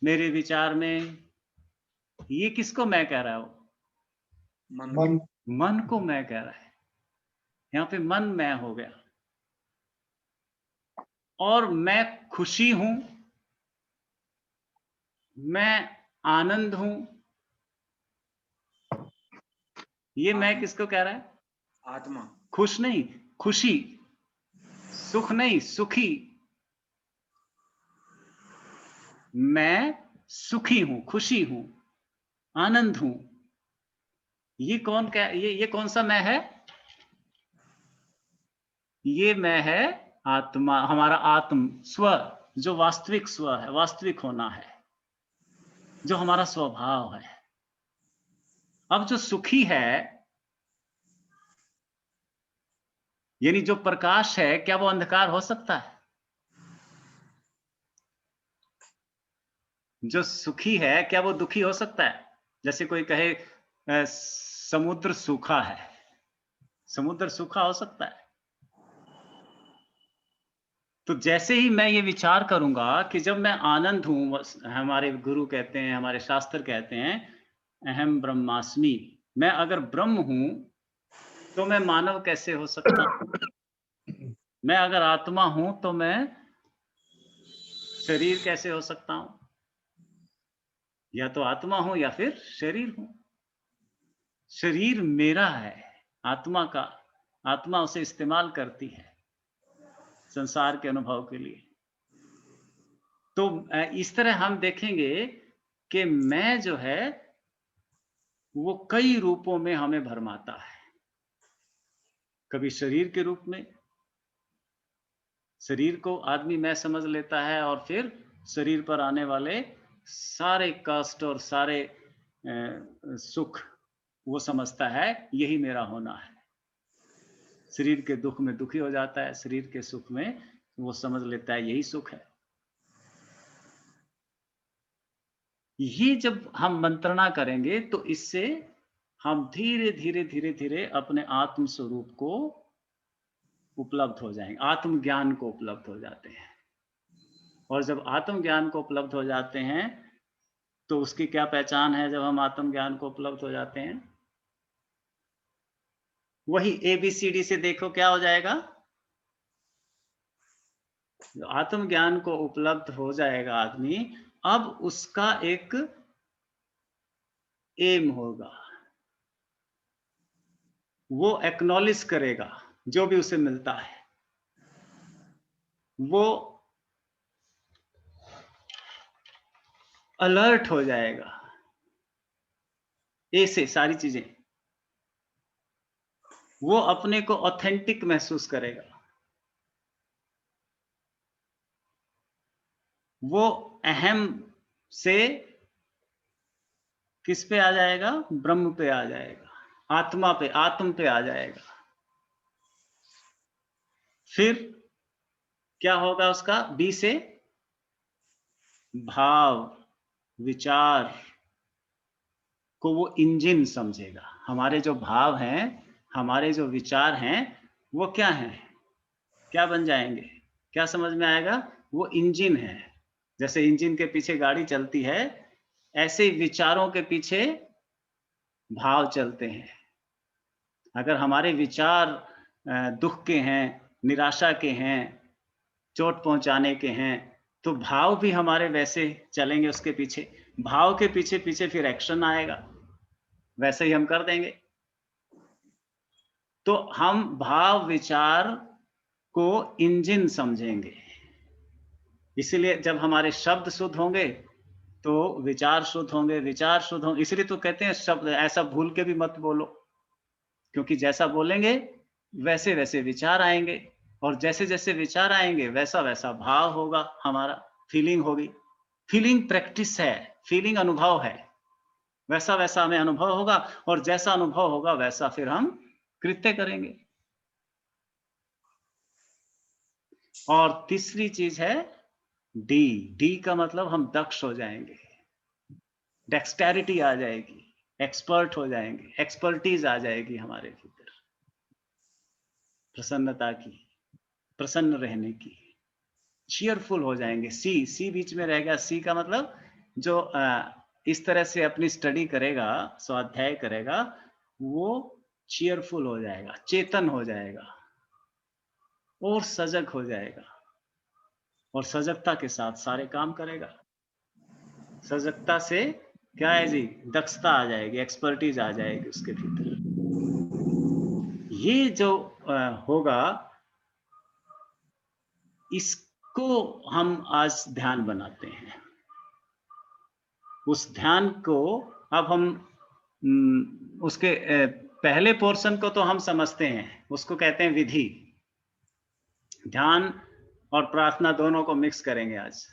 मेरे विचार में, ये किसको मैं कह रहा हूं? मन मन को मैं कह रहा है। यहां पे मन मैं हो गया। और मैं खुशी हूं, मैं आनंद हूं, ये मैं किसको कह रहा है? आत्मा। खुश नहीं, खुशी, सुख नहीं, सुखी। मैं सुखी हूं, खुशी हूं, आनंद हूं। ये कौन क्या? ये कौन सा मैं है? ये मैं है आत्मा, हमारा आत्म स्व, जो वास्तविक स्व है, वास्तविक होना है, जो हमारा स्वभाव है। अब जो सुखी है, यानी जो प्रकाश है, क्या वो अंधकार हो सकता है? जो सुखी है, क्या वो दुखी हो सकता है? जैसे कोई कहे समुद्र सूखा है, समुद्र सूखा हो सकता है? तो जैसे ही मैं ये विचार करूंगा कि जब मैं आनंद हूं, हमारे गुरु कहते हैं, हमारे शास्त्र कहते हैं, अहम ब्रह्मास्मि, मैं अगर ब्रह्म हूं, तो मैं मानव कैसे हो सकता हूं? मैं अगर आत्मा हूं, तो मैं शरीर कैसे हो सकता हूं? या तो आत्मा हूं या फिर शरीर हूं। शरीर मेरा है, आत्मा का, आत्मा उसे इस्तेमाल करती है संसार के अनुभव के लिए। तो इस तरह हम देखेंगे कि मैं जो है वो कई रूपों में हमें भरमाता है। कभी शरीर के रूप में, शरीर को आदमी मैं समझ लेता है, और फिर शरीर पर आने वाले सारे कष्ट और सारे सुख वो समझता है यही मेरा होना है। शरीर के दुख में दुखी हो जाता है, शरीर के सुख में वो समझ लेता है यही सुख है। ये जब हम मंत्रणा करेंगे तो इससे हम धीरे धीरे धीरे धीरे अपने आत्म स्वरूप को उपलब्ध हो जाएंगे, आत्मज्ञान को उपलब्ध हो जाते हैं। और जब आत्मज्ञान को उपलब्ध हो जाते हैं तो उसकी क्या पहचान है? जब हम आत्मज्ञान को उपलब्ध हो जाते हैं, वही ABCD से देखो क्या हो जाएगा। आत्मज्ञान को उपलब्ध हो जाएगा आदमी, अब उसका एक एम होगा, वो एक्नॉलेज करेगा जो भी उसे मिलता है, वो अलर्ट हो जाएगा। ऐसे सारी चीजें वो अपने को ऑथेंटिक महसूस करेगा, वो अहम से किस पे आ जाएगा? ब्रह्म पे आ जाएगा, आत्मा पे, आत्म पे आ जाएगा। फिर क्या होगा उसका? बी से भाव विचार को वो इंजन समझेगा। हमारे जो भाव हैं, हमारे जो विचार हैं, वो क्या हैं? क्या बन जाएंगे? क्या समझ में आएगा? वो इंजन है। जैसे इंजन के पीछे गाड़ी चलती है, ऐसे विचारों के पीछे भाव चलते हैं। अगर हमारे विचार दुख के हैं, निराशा के हैं, चोट पहुंचाने के हैं, तो भाव भी हमारे वैसे चलेंगे उसके पीछे। भाव के पीछे पीछे फिर एक्शन आएगा, वैसे ही हम कर देंगे। तो हम भाव विचार को इंजन समझेंगे। इसलिए जब हमारे शब्द शुद्ध होंगे तो विचार शुद्ध होंगे, विचार शुद्ध होंगे। इसलिए तो कहते हैं शब्द ऐसा भूल के भी मत बोलो, क्योंकि जैसा बोलेंगे वैसे वैसे विचार आएंगे, और जैसे जैसे विचार आएंगे वैसा वैसा भाव होगा, हमारा फीलिंग होगी। फीलिंग प्रैक्टिस है, फीलिंग अनुभव है, वैसा वैसा हमें अनुभव होगा, और जैसा अनुभव होगा वैसा फिर हम कृत्य करेंगे। और तीसरी चीज है डी। डी का मतलब हम दक्ष हो जाएंगे, डेक्सटेरिटी आ जाएगी, एक्सपर्ट हो जाएंगे, एक्सपर्टीज आ जाएगी हमारे भीतर, प्रसन्नता की, प्रसन्न रहने की, चीयरफुल हो जाएंगे। सी, सी बीच में रह गया। सी का मतलब जो इस तरह से अपनी स्टडी करेगा, स्वाध्याय करेगा, वो चीयरफुल हो जाएगा, चेतन हो जाएगा और सजग हो जाएगा, और सजगता के साथ सारे काम करेगा। सजगता से क्या है जी? दक्षता आ जाएगी, एक्सपर्टीज आ जाएगी उसके भीतर। ये जो होगा, इसको हम आज ध्यान बनाते हैं। उस ध्यान को अब हम उसके पहले पोर्शन को तो हम समझते हैं, उसको कहते हैं विधि। ध्यान और प्रार्थना दोनों को मिक्स करेंगे आज।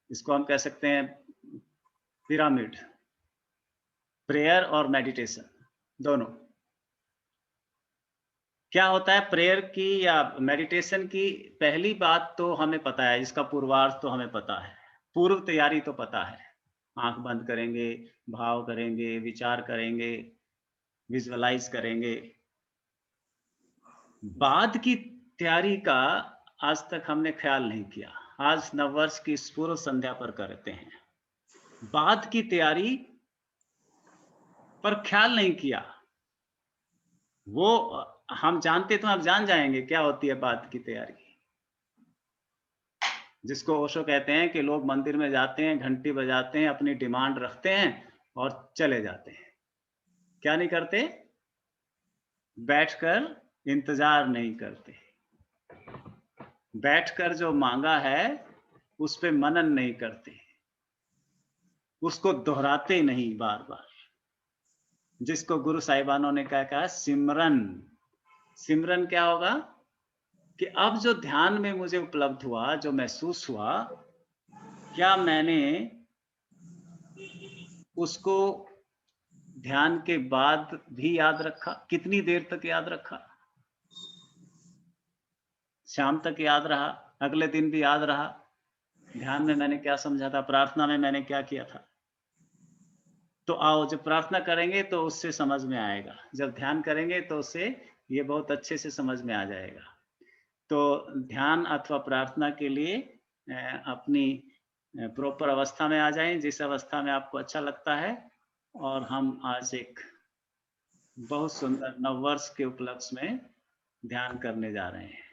इसको हम कह सकते हैं पिरामिड, प्रेयर और मेडिटेशन दोनों। क्या होता है प्रेयर की या मेडिटेशन की? पहली बात तो हमें पता है, इसका पूर्वार्थ तो हमें पता है, पूर्व तैयारी तो पता है। आंख बंद करेंगे, भाव करेंगे, विचार करेंगे, विजुअलाइज करेंगे। बाद की तैयारी का आज तक हमने ख्याल नहीं किया। आज नववर्ष की पूर्व संध्या पर करते हैं, बाद की तैयारी पर ख्याल नहीं किया। वो हम जानते तो आप जान जाएंगे क्या होती है बाद की तैयारी, जिसको ओशो कहते हैं कि लोग मंदिर में जाते हैं, घंटी बजाते हैं, अपनी डिमांड रखते हैं और चले जाते हैं। क्या नहीं करते? बैठकर इंतजार नहीं करते, बैठकर जो मांगा है उस पे मनन नहीं करते, उसको दोहराते नहीं बार बार। जिसको गुरु साहिबानों ने क्या कहा? सिमरन। सिमरन क्या होगा? कि अब जो ध्यान में मुझे उपलब्ध हुआ, जो महसूस हुआ, क्या मैंने उसको ध्यान के बाद भी याद रखा? कितनी देर तक याद रखा? शाम तक याद रहा? अगले दिन भी याद रहा? ध्यान में मैंने क्या समझा था? प्रार्थना में मैंने क्या किया था? तो आओ, जब प्रार्थना करेंगे तो उससे समझ में आएगा, जब ध्यान करेंगे तो उससे ये बहुत अच्छे से समझ में आ जाएगा। तो ध्यान अथवा प्रार्थना के लिए अपनी प्रॉपर अवस्था में आ जाएं, जिस अवस्था में आपको अच्छा लगता है। और हम आज एक बहुत सुंदर नववर्ष के उपलक्ष्य में ध्यान करने जा रहे हैं।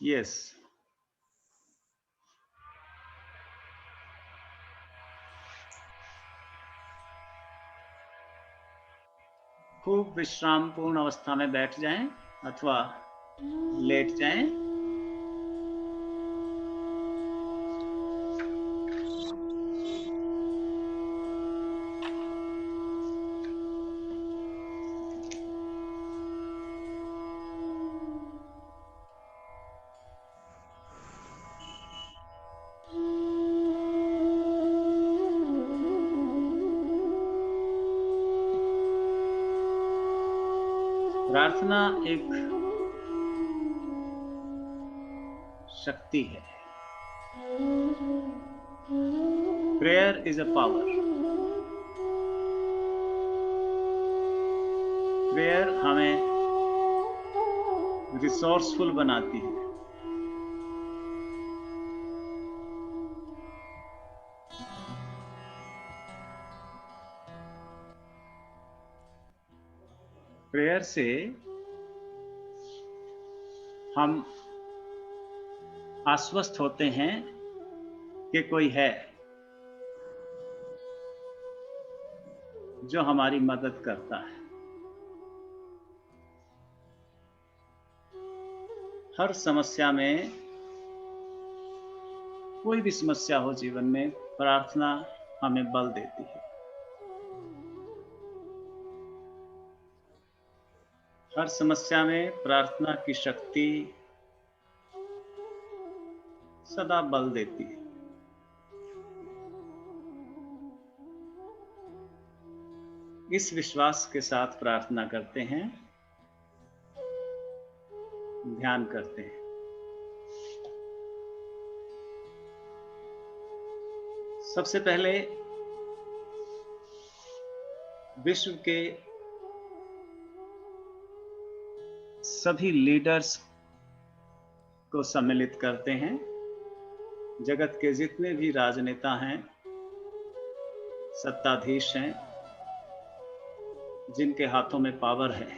यस, खूब विश्राम पूर्ण अवस्था में बैठ जाएं अथवा लेट जाएं। प्रार्थना एक शक्ति है। Prayer is a power. Prayer हमें रिसोर्सफुल बनाती है। प्रेयर से हम आश्वस्त होते हैं कि कोई है जो हमारी मदद करता है। हर समस्या में, कोई भी समस्या हो जीवन में, प्रार्थना हमें बल देती है। हर समस्या में प्रार्थना की शक्ति सदा बल देती है। इस विश्वास के साथ प्रार्थना करते हैं, ध्यान करते हैं। सबसे पहले विश्व के सभी लीडर्स को सम्मिलित करते हैं। जगत के जितने भी राजनेता हैं, सत्ताधीश हैं, जिनके हाथों में पावर है,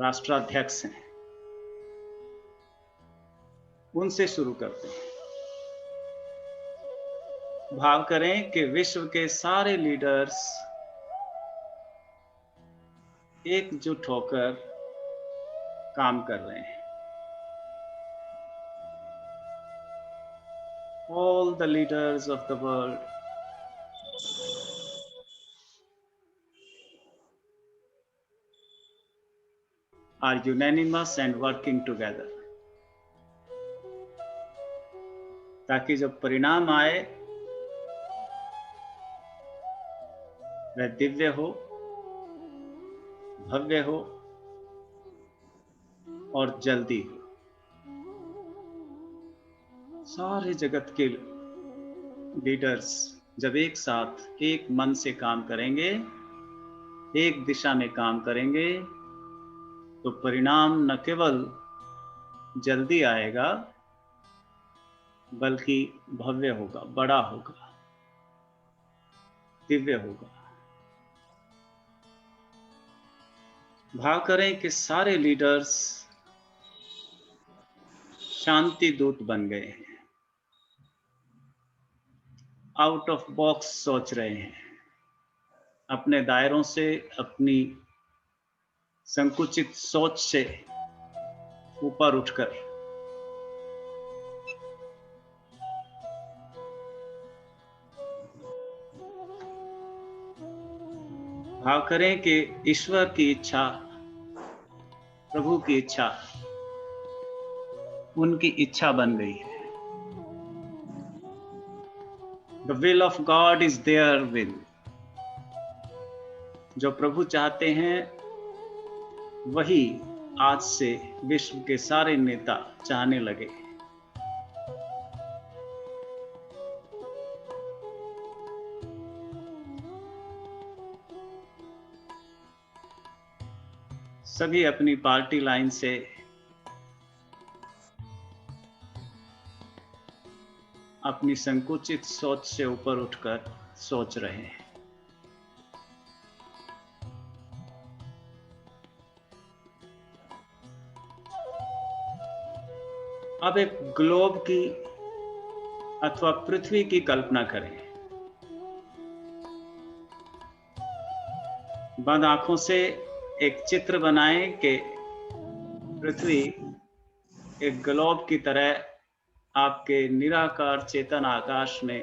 राष्ट्राध्यक्ष हैं, उनसे शुरू करते हैं। भाव करें कि विश्व के सारे लीडर्स एकजुट होकर काम कर रहे हैं। All the leaders of the world are unanimous and working together, ताकि जब परिणाम आए वह दिव्य हो, भव्य हो और जल्दी हो। सारे जगत के लीडर्स जब एक साथ एक मन से काम करेंगे, एक दिशा में काम करेंगे, तो परिणाम न केवल जल्दी आएगा बल्कि भव्य होगा, बड़ा होगा, दिव्य होगा। भाव करें कि सारे लीडर्स शांति दूत बन गए हैं, आउट ऑफ बॉक्स सोच रहे हैं। अपने दायरों से, अपनी संकुचित सोच से ऊपर उठकर भाव करें कि ईश्वर की इच्छा, प्रभु की इच्छा उनकी इच्छा बन गई है। The will of God is their will. जो प्रभु चाहते हैं वही आज से विश्व के सारे नेता चाहने लगे। सभी अपनी पार्टी लाइन से अपनी संकुचित सोच से ऊपर उठकर सोच रहे हैं। अब एक ग्लोब की अथवा पृथ्वी की कल्पना करें। बंद आंखों से एक चित्र बनाएं कि पृथ्वी एक ग्लोब की तरह आपके निराकार चेतन आकाश में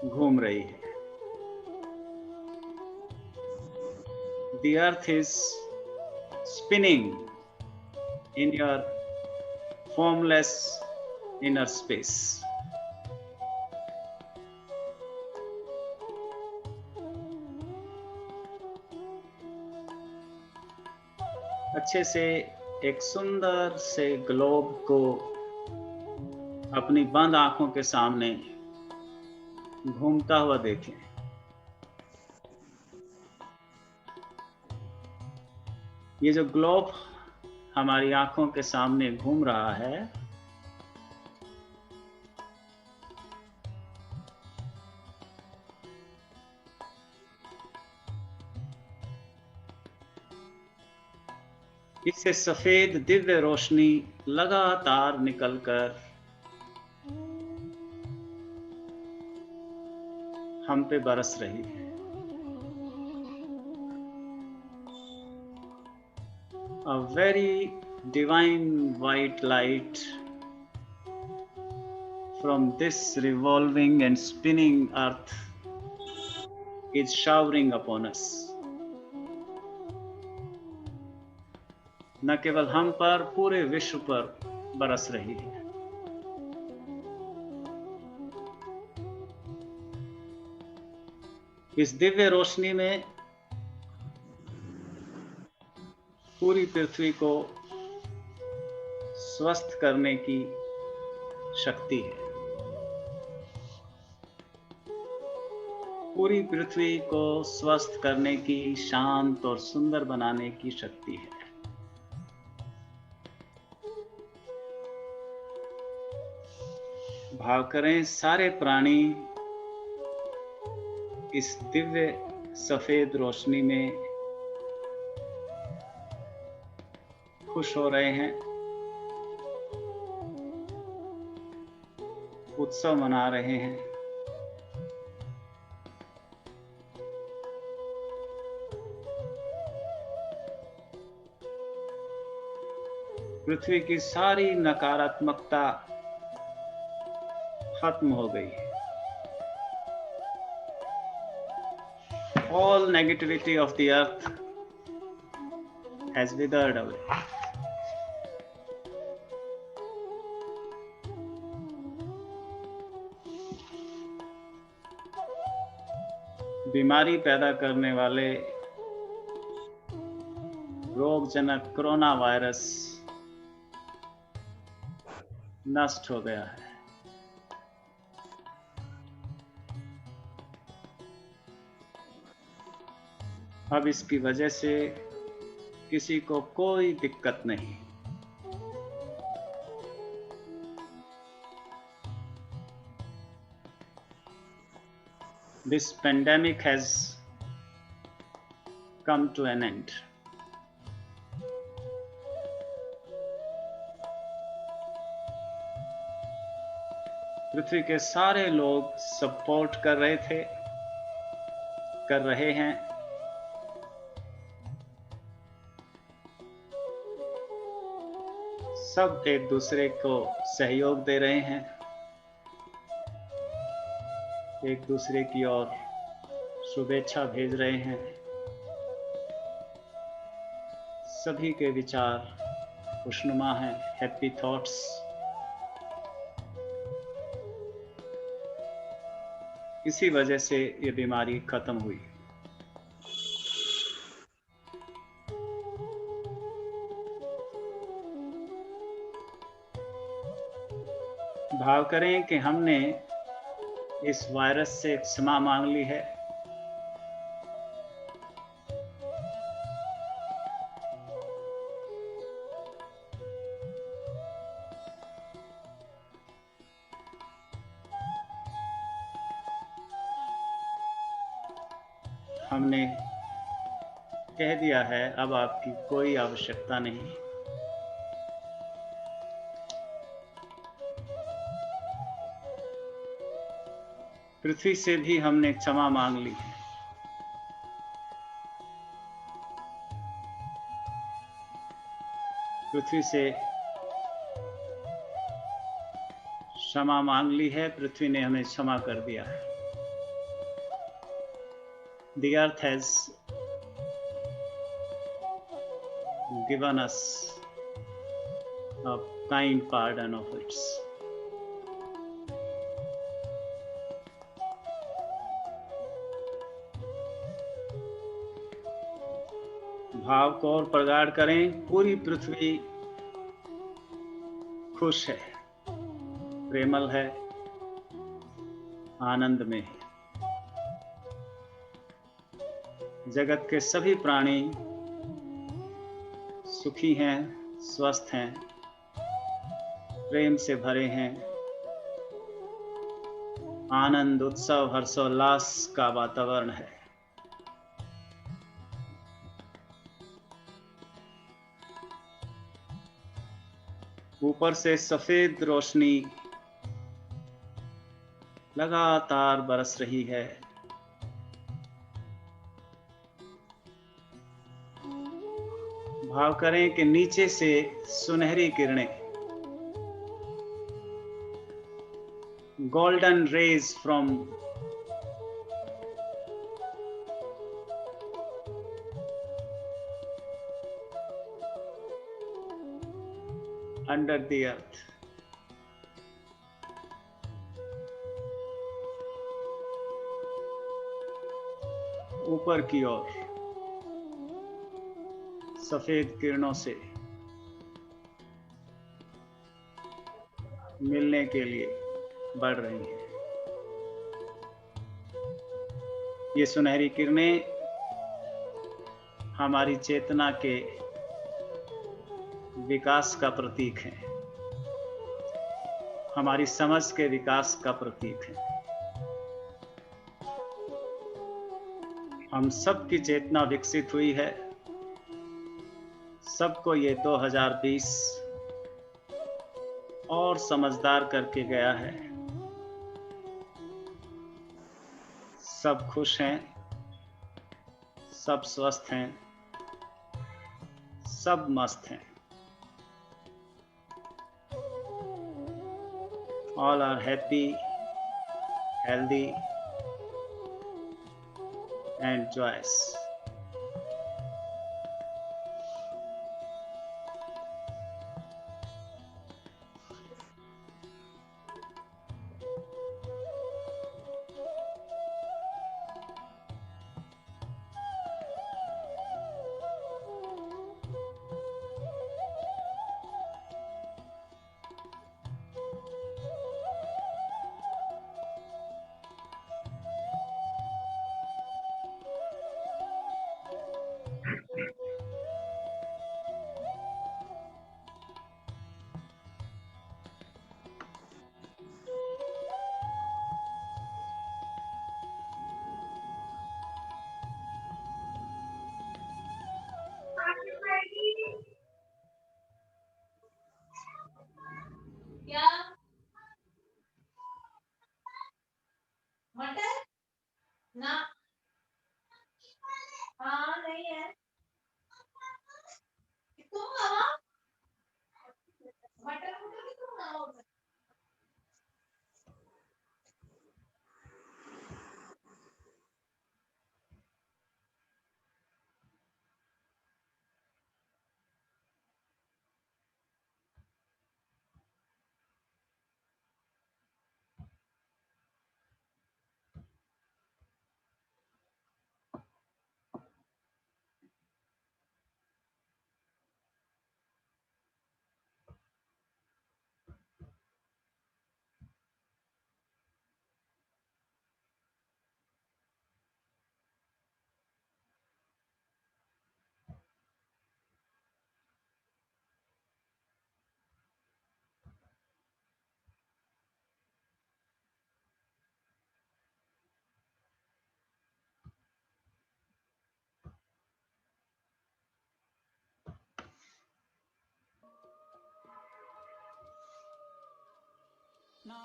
घूम रही है। The earth is spinning in your formless inner space. अच्छे से एक सुंदर से ग्लोब को अपनी बंद आंखों के सामने घूमता हुआ देखें। ये जो ग्लोब हमारी आंखों के सामने घूम रहा है, इससे सफेद दिव्य रोशनी लगातार निकलकर हम पे बरस रही है। A very divine white light from this revolving and spinning earth is showering upon us. न केवल हम पर, पूरे विश्व पर बरस रही है। इस दिव्य रोशनी में पूरी पृथ्वी को स्वस्थ करने की शक्ति है। पूरी पृथ्वी को स्वस्थ करने की, शांत और सुंदर बनाने की शक्ति है। भाव करें सारे प्राणी इस दिव्य सफेद रोशनी में खुश हो रहे हैं, उत्सव मना रहे हैं। पृथ्वी की सारी नकारात्मकता खत्म हो गई है। All negativity of the earth has withered away. बीमारी पैदा करने वाले रोगजनक कोरोना वायरस नष्ट हो गया है। अब इसकी वजह से किसी को कोई दिक्कत नहीं। This pandemic has come to an end. पृथ्वी के सारे लोग सपोर्ट कर रहे थे, कर रहे हैं। सब एक दूसरे को सहयोग दे रहे हैं, एक दूसरे की ओर शुभेच्छा भेज रहे हैं। सभी के विचार खुशनुमा हैं, हैप्पी थॉट्स। इसी वजह से ये बीमारी खत्म हुई। भाव करें कि हमने इस वायरस से क्षमा मांग ली है। हमने कह दिया है अब आपकी कोई आवश्यकता नहीं। पृथ्वी से भी हमने क्षमा मांग ली है। पृथ्वी से क्षमा मांग ली है, पृथ्वी ने हमें क्षमा कर दिया है। The earth has given us a kind pardon of its. भाव को और प्रगाढ़ करें। पूरी पृथ्वी खुश है, प्रेमल है, आनंद में है। जगत के सभी प्राणी सुखी हैं, स्वस्थ हैं, प्रेम से भरे हैं। आनंद, उत्सव, हर्षोल्लास का वातावरण है। ऊपर से सफेद रोशनी लगातार बरस रही है। भाव करें कि नीचे से सुनहरी किरणें, golden rays from under the earth, ऊपर की ओर सफेद किरणों से मिलने के लिए बढ़ रही हैं। ये सुनहरी किरणें हमारी चेतना के विकास का प्रतीक है, हमारी समझ के विकास का प्रतीक है। हम सबकी चेतना विकसित हुई है। सबको ये 2020 और समझदार करके गया है। सब खुश हैं, सब स्वस्थ हैं, सब मस्त हैं। All are happy, healthy and joyous.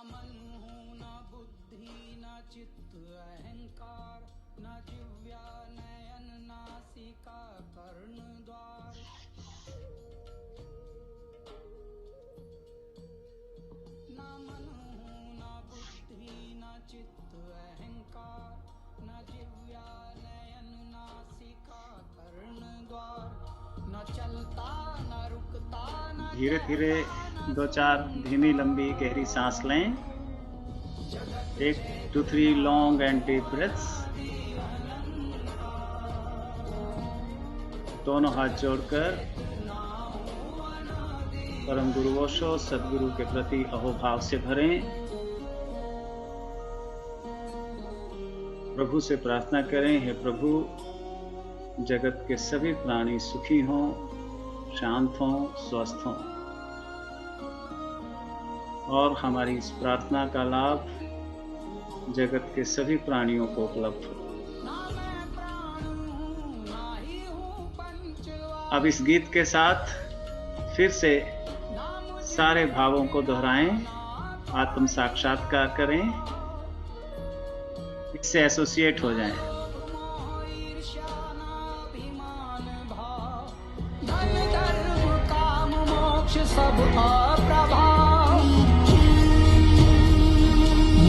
मन हूँ न बुद्धि न चित्त अहंकार न जिव्या नयन नासिका कर्ण द्वार न मन हूँ न बुद्धि न चित्त अहंकार न जिव्या नयन नासिका कर्ण द्वार न चलता न रुकता न धीरे धीरे 2-4 धीमी लंबी गहरी सांस लें। 1 2 3 लॉन्ग एंड डीप ब्रेथ्स। दोनों हाथ जोड़कर परम गुरु ओशो सदगुरु के प्रति अहोभाव से भरें। प्रभु से प्रार्थना करें, हे प्रभु, जगत के सभी प्राणी सुखी हों, शांत हों, स्वस्थ हों और हमारी इस प्रार्थना का लाभ जगत के सभी प्राणियों को उपलब्ध हो। अब इस गीत के साथ फिर से सारे भावों को दोहराएं, आत्म साक्षात्कार करें, इससे एसोसिएट हो जाएं। सब अप्रभाव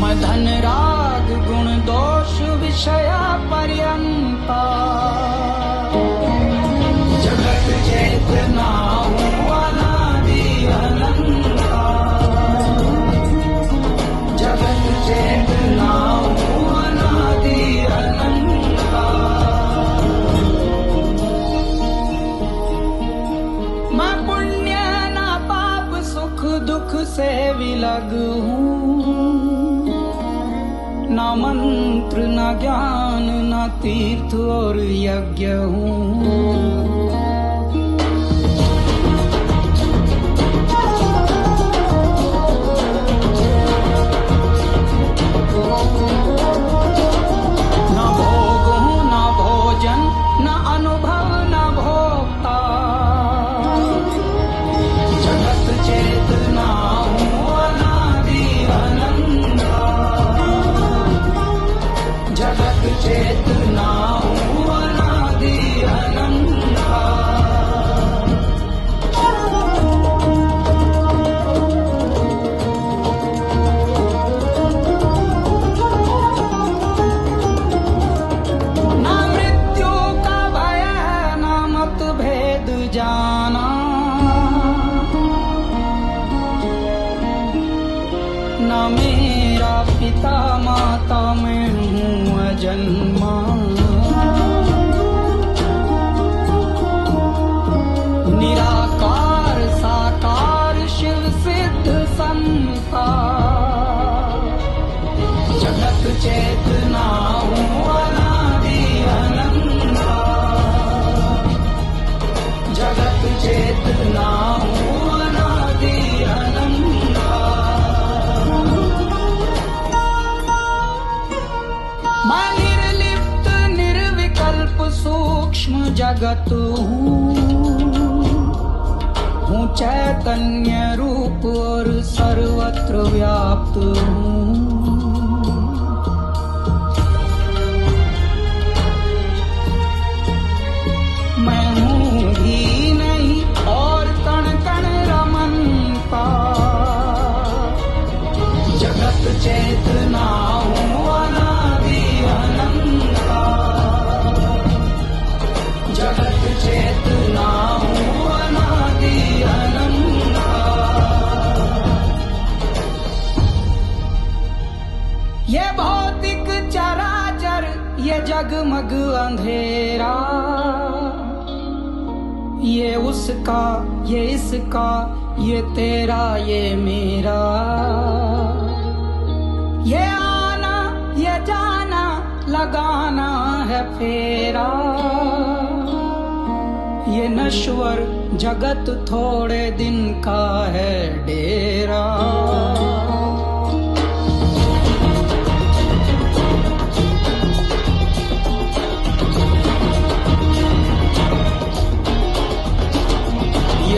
मदन राग गुण दोष विषय पर्यंता जगत चेतना हूँ अनादि अनंता जगत चेतना हूँ अनादि अनंता मैं पुण्य दुख से विलग हूँ, न मंत्र न ज्ञान न तीर्थ और यज्ञ हूँ। न भोग हूँ न भोजन न अनुभव न भोक्ता जगत चेतना हूँ अनादि अनंता जगत चेतना हूँ अनादि अनंता न मृत्यु का भय न मत भेद जाना न मेरा पिता माता मैं हूँ अजन्मा निराकार साकार शिव सिद्ध संता जगत चेतना हूँ अनादि अनंता जगत चेतना हूँ अनादि अनंता मैं निर्लिप्त निर्विकल्प सूक्ष्म जगत हूँ चैतन्य रूप और सर्वत्र व्याप्त हूँ मैं हूँ भी नहीं और कण कण रमनता जगत चेतना हूँ अनादि अनंता जगत चेतना हूँ अनादि अनंता ये भौतिक चराचर ये जगमग अंधेरा ये उसका ये इसका ये तेरा ये मेरा ये आना ये जाना लगाना है फेरा ये नश्वर जगत थोड़े दिन का है डेरा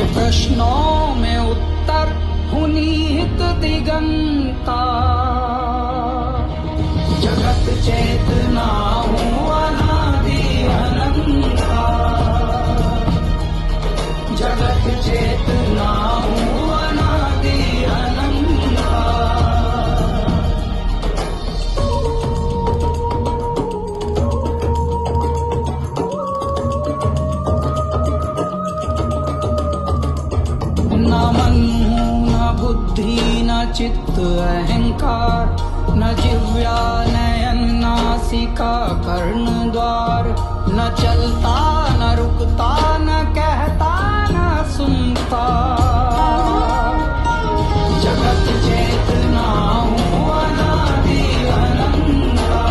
प्रश्नों में उत्तर हूँ निहित दिगंता जगत चेतना हूँ अनादि अनंता जगत चेतना हूँ अनादि अनंता न मन हूँ न बुद्धि न चित्त अहंकार न जिव्या नयन नासिका कर्ण द्वार न चलता न रुकता न कहता न सुनता जगत चेतना हूँ अनादि अनंता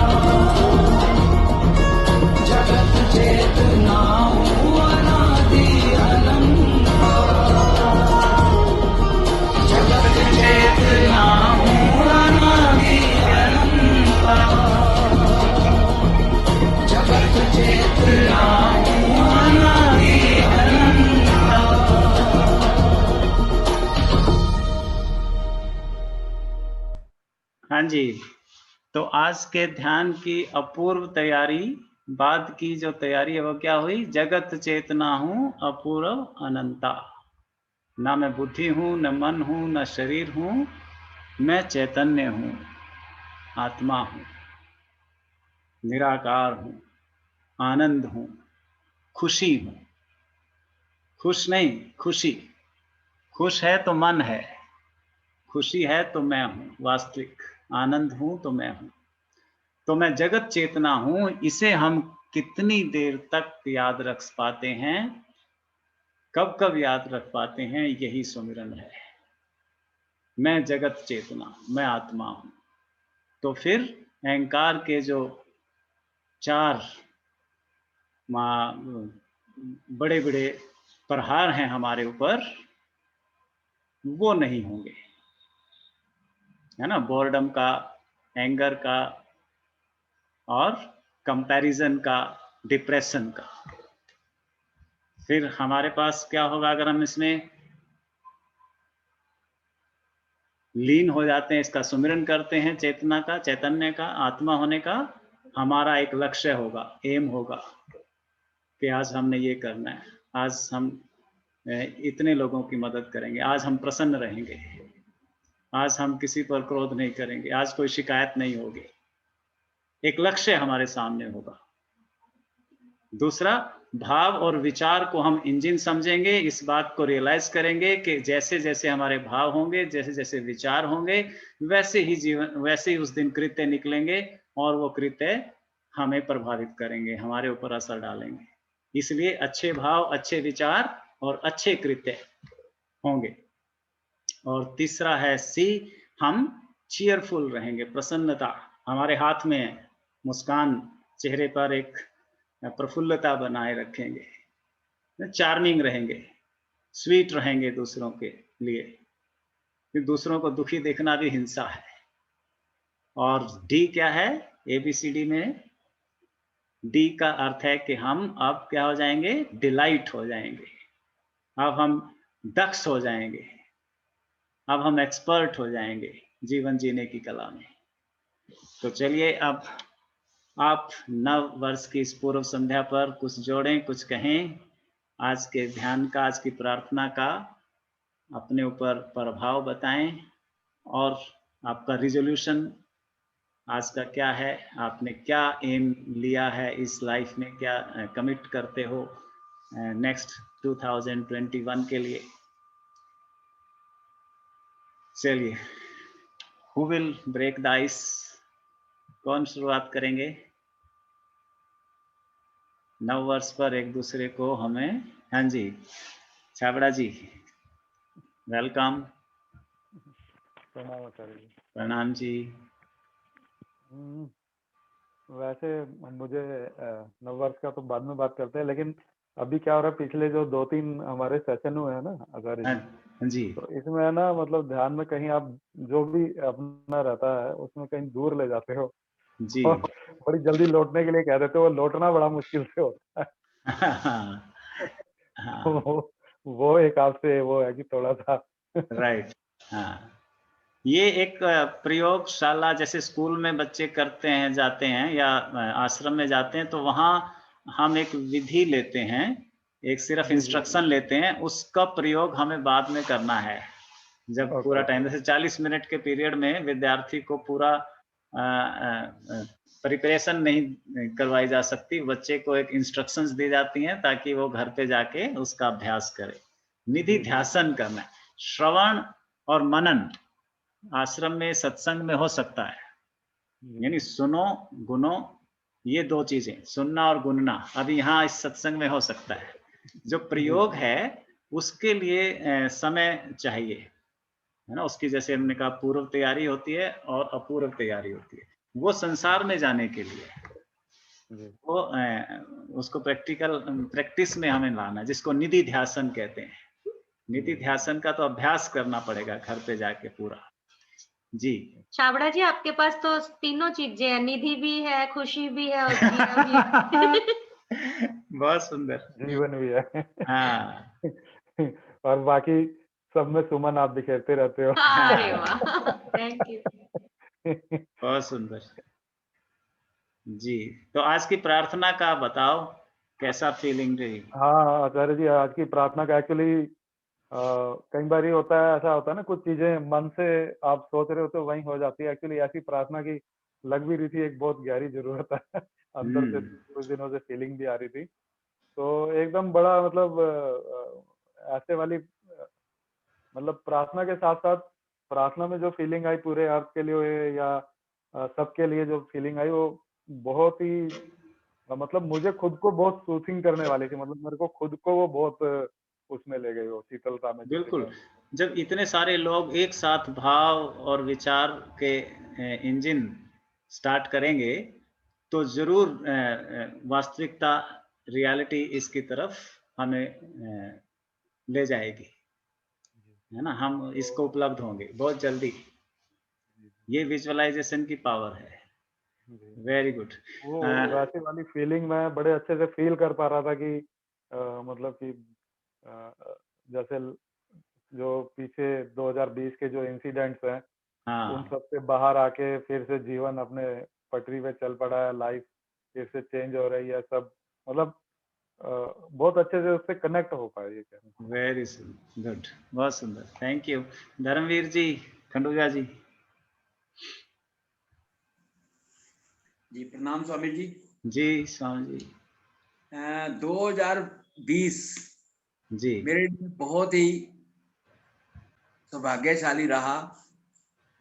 जगत चेतना हूँ अनादि अनंता जगत चेतना हूँ अनादि अनंता जगत चेतना हूँ अनादि अनंता। हाँ जी, तो आज के ध्यान की अपूर्व तैयारी, बाद की जो तैयारी है वो क्या हुई? जगत चेतना हूँ अपूर्व अनंता। ना मैं बुद्धि हूँ, न मन हूँ, न शरीर हूँ, मैं चैतन्य हूँ, आत्मा हूँ, निराकार हूँ, आनंद हूँ, खुशी हूँ। खुश नहीं, खुशी। खुश है तो मन है, खुशी है तो मैं हूँ, वास्तविक आनंद हूँ तो मैं हूँ। तो मैं जगत चेतना हूँ, इसे हम कितनी देर तक याद रख पाते हैं, कब कब याद रख पाते हैं, यही सुमिरन है। मैं जगत चेतना, मैं आत्मा हूँ। तो फिर अहंकार के जो चार बड़े बड़े प्रहार हैं हमारे ऊपर, वो नहीं होंगे, है ना? बोर्डम का, एंगर का और कंपैरिजन का, डिप्रेशन का। फिर हमारे पास क्या होगा अगर हम इसमें लीन हो जाते हैं, इसका सुमिरन करते हैं, चेतना का, चैतन्य का, आत्मा होने का। हमारा एक लक्ष्य होगा, एम होगा कि आज हमने ये करना है, आज हम इतने लोगों की मदद करेंगे, आज हम प्रसन्न रहेंगे, आज हम किसी पर क्रोध नहीं करेंगे, आज कोई शिकायत नहीं होगी। एक लक्ष्य हमारे सामने होगा। दूसरा, भाव और विचार को हम इंजन समझेंगे, इस बात को रियलाइज करेंगे कि जैसे जैसे हमारे भाव होंगे, जैसे जैसे विचार होंगे, वैसे ही जीवन, वैसे ही उस दिन कृत्य निकलेंगे और वो कृत्य हमें प्रभावित करेंगे, हमारे ऊपर असर डालेंगे। इसलिए अच्छे भाव, अच्छे विचार और अच्छे कृत्य होंगे। और तीसरा है सी, हम चीयरफुल रहेंगे, प्रसन्नता हमारे हाथ में है, मुस्कान चेहरे पर एक प्रफुल्लता बनाए रखेंगे, चार्मिंग रहेंगे, स्वीट रहेंगे दूसरों के लिए, कि दूसरों को दुखी देखना भी हिंसा है। और डी क्या है एबीसीडी में? डी का अर्थ है कि हम अब क्या हो जाएंगे? डिलाइट हो जाएंगे, अब हम दक्ष हो जाएंगे, अब हम एक्सपर्ट हो जाएंगे जीवन जीने की कला में। तो चलिए अब आप नव वर्ष की इस पूर्व संध्या पर कुछ जोड़ें, कुछ कहें, आज के ध्यान का, आज की प्रार्थना का अपने ऊपर प्रभाव बताएं, और आपका रिजोल्यूशन आज का क्या है, आपने क्या एम लिया है इस लाइफ में, क्या कमिट करते हो नेक्स्ट 2021 के लिए। चलिए, who will break the ice? कौन शुरुआत करेंगे? नव वर्ष पर एक दूसरे को हमें, हाँ जी छाबड़ा जी, वेलकम। प्रणाम आचार्य जी। प्रणाम जी। वैसे मुझे नववर्ष का तो बाद में बात करते हैं, लेकिन अभी क्या हो रहा है, पिछले जो 2-3 हमारे सेशन हुए हैं ना आचार्य जी, हाँ जी, तो इसमें है ना, मतलब ध्यान में कहीं आप जो भी अपना रहता है उसमें कहीं दूर ले जाते हो जी। और बड़ी जल्दी लौटने के लिए कह देते हो, लौटना बड़ा मुश्किल से होता है। हाँ, वो एक आपसे वो है कि थोड़ा सा राइट, हाँ। ये एक प्रयोगशाला जैसे स्कूल में बच्चे करते हैं, जाते हैं या आश्रम में जाते हैं, तो वहाँ हम एक विधि लेते हैं, एक सिर्फ जी, जी। इंस्ट्रक्शन लेते हैं, उसका प्रयोग हमें बाद में करना है। जब पूरा ओके। टाइम जैसे 40 मिनट के पीरियड में विद्यार्थी को पूरा प्रिपरेशन नहीं करवाई जा सकती, बच्चे को एक इंस्ट्रक्शंस दी जाती हैं ताकि वो घर पे जाके उसका अभ्यास करे। निधि जी, जी। ध्यासन करना है, श्रवण और मनन आश्रम में सत्संग में हो सकता है, जी, यानी सुनो गुनो, ये 2 चीजें सुनना और गुनना अब यहाँ इस सत्संग में हो सकता है। जो प्रयोग जी। है उसके लिए समय चाहिए, है ना, उसकी जैसे हमने कहा पूर्व तैयारी होती है और अपूर्व तैयारी होती है। वो संसार में जाने के लिए जी। वो उसको प्रैक्टिस में हमें लाना, जिसको निधि ध्यासन कहते हैं। निधि ध्यासन का तो अभ्यास करना पड़ेगा घर पे जाके पूरा। जी। छाबड़ा जी, आपके पास तो तीनों चीजें हैं, निधि भी है, खुशी भी है और जिया भी। बहुत सुंदर। जीवन भी है। हाँ। और बाकी सब में सुमन आप बिखेरते रहते हो। अरे हाँ, वाह, थैंक यू। बहुत सुंदर। जी, तो आज की प्रार्थना का बताओ, कैसा फीलिंग रही? हाँ, आचार्य जी, आज की प्रार्थना का एक्चुअली कई बार ये होता है, ऐसा होता है ना, कुछ चीजें मन से आप सोच रहे हो तो वहीं हो जाती है। एक्चुअली ऐसी प्रार्थना की लग भी रही थी, एक बहुत गहरी जरूरत है। अंदर से कुछ दिनों से फीलिंग भी आ रही थी, तो एकदम बड़ा मतलब ऐसे वाली मतलब प्रार्थना के साथ साथ प्रार्थना में जो फीलिंग आई पूरे अर्थ के लिए या सबके लिए जो फीलिंग आई, वो बहुत ही मतलब मुझे खुद को बहुत सूथिंग करने वाली थी। मतलब मेरे को खुद को वो बहुत उसमें ले गई, वो शीतलता में जिसे बिल्कुल, कहते जब इतने सारे लोग एक साथ भाव और विचार के इंजन स्टार्ट करेंगे, तो ज़रूर वास्तविकता, रियलिटी इसकी तरफ हमें ले जाएगी, है ना? हम इसको उपलब्ध होंगे बहुत जल्दी। ये विजुअलाइज़ेशन की पावर है। जी। Very good. वो वैसी वाली फीलिंग मैं बड़े अच्छे से फील कर पा रहा था कि मतलब कि जैसे जो पीछे 2020 के जो इंसिडेंट्स हैं, उन हाँ, सब से बाहर आके फिर से जीवन अपने पटरी पे चल पड़ा है, लाइफ फिर से चेंज हो रही है सब। मतलब बहुत अच्छे से उससे कनेक्ट हो पाए, ये कह रहे हैं। वेरी गुड, बहुत सुंदर, थैंक यू। धर्मवीर जी, खंडूजा जी। जी प्रणाम स्वामी जी। जी, स्वामी जी। 2020 जी, मेरे लिए बहुत ही सौभाग्यशाली रहा।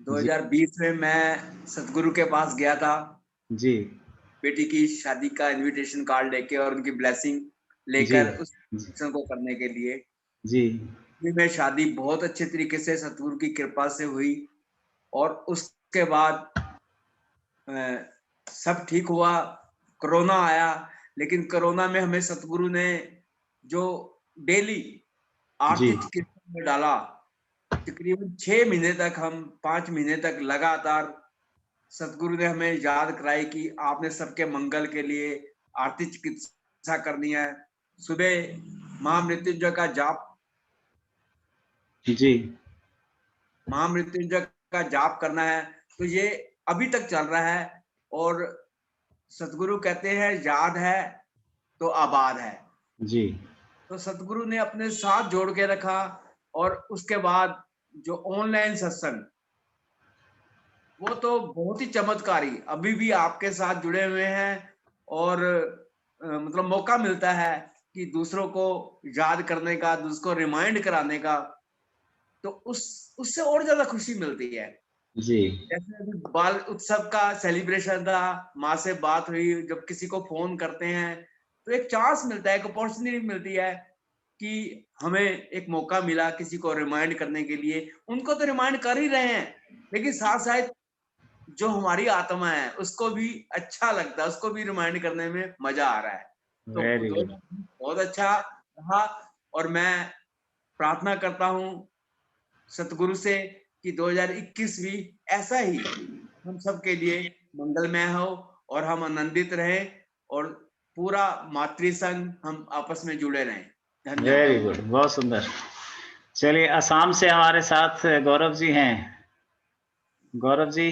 जी, 2020 में मैं सतगुरु के पास गया था, जी, बेटी की शादी का इनविटेशन कार्ड लेके और उनकी ब्लेसिंग जी, लेकर उस जी, फंक्शन को करने के लिए। जी, में शादी बहुत अच्छे तरीके से सतगुरु की कृपा से हुई और उसके बाद सब ठीक हुआ। कोरोना आया, लेकिन कोरोना में हमें सतगुरु ने जो डेली जी, आरती कीर्तन में डाला, तकरीबन 6 महीने तक, हम 5 महीने तक लगातार सतगुरु ने हमें याद कराई कि आपने सबके मंगल के लिए आरती चिकित्सा करनी है। सुबह महामृत्युंजय का जाप, जी, महामृत्युंजय का जाप करना है। तो ये अभी तक चल रहा है और सतगुरु कहते हैं याद है तो आबाद है। जी, तो सतगुरु ने अपने साथ जोड़ के रखा और उसके बाद जो ऑनलाइन सत्संग, वो तो बहुत ही चमत्कारी, अभी भी आपके साथ जुड़े हुए हैं और मतलब मौका मिलता है कि दूसरों को याद करने का, दूसरों को रिमाइंड कराने का, तो उससे और ज्यादा खुशी मिलती है। जी, जैसे अभी बाल उत्सव का सेलिब्रेशन था, माँ से बात हुई, जब किसी को फोन करते हैं तो एक चांस मिलता है, एक अपॉर्चुनिटी मिलती है कि हमें एक मौका मिला किसी को रिमाइंड करने के लिए। उनको तो रिमाइंड कर ही रहे हैं, लेकिन साथ साथ जो हमारी आत्मा है उसको भी अच्छा लगता है, उसको भी रिमाइंड करने में मजा आ रहा है। तो वेरी गुड। बहुत अच्छा रहा और मैं प्रार्थना करता हूँ सतगुरु से कि 2021 भी ऐसा ही हम सब के लिए मंगलमय हो और हम आनंदित रहें और पूरा मातृ संघ हम आपस में जुड़े रहें। धन्यवाद। वेरी गुड, बहुत सुंदर। चलिए, असम से हमारे साथ गौरव जी हैं। गौरव जी।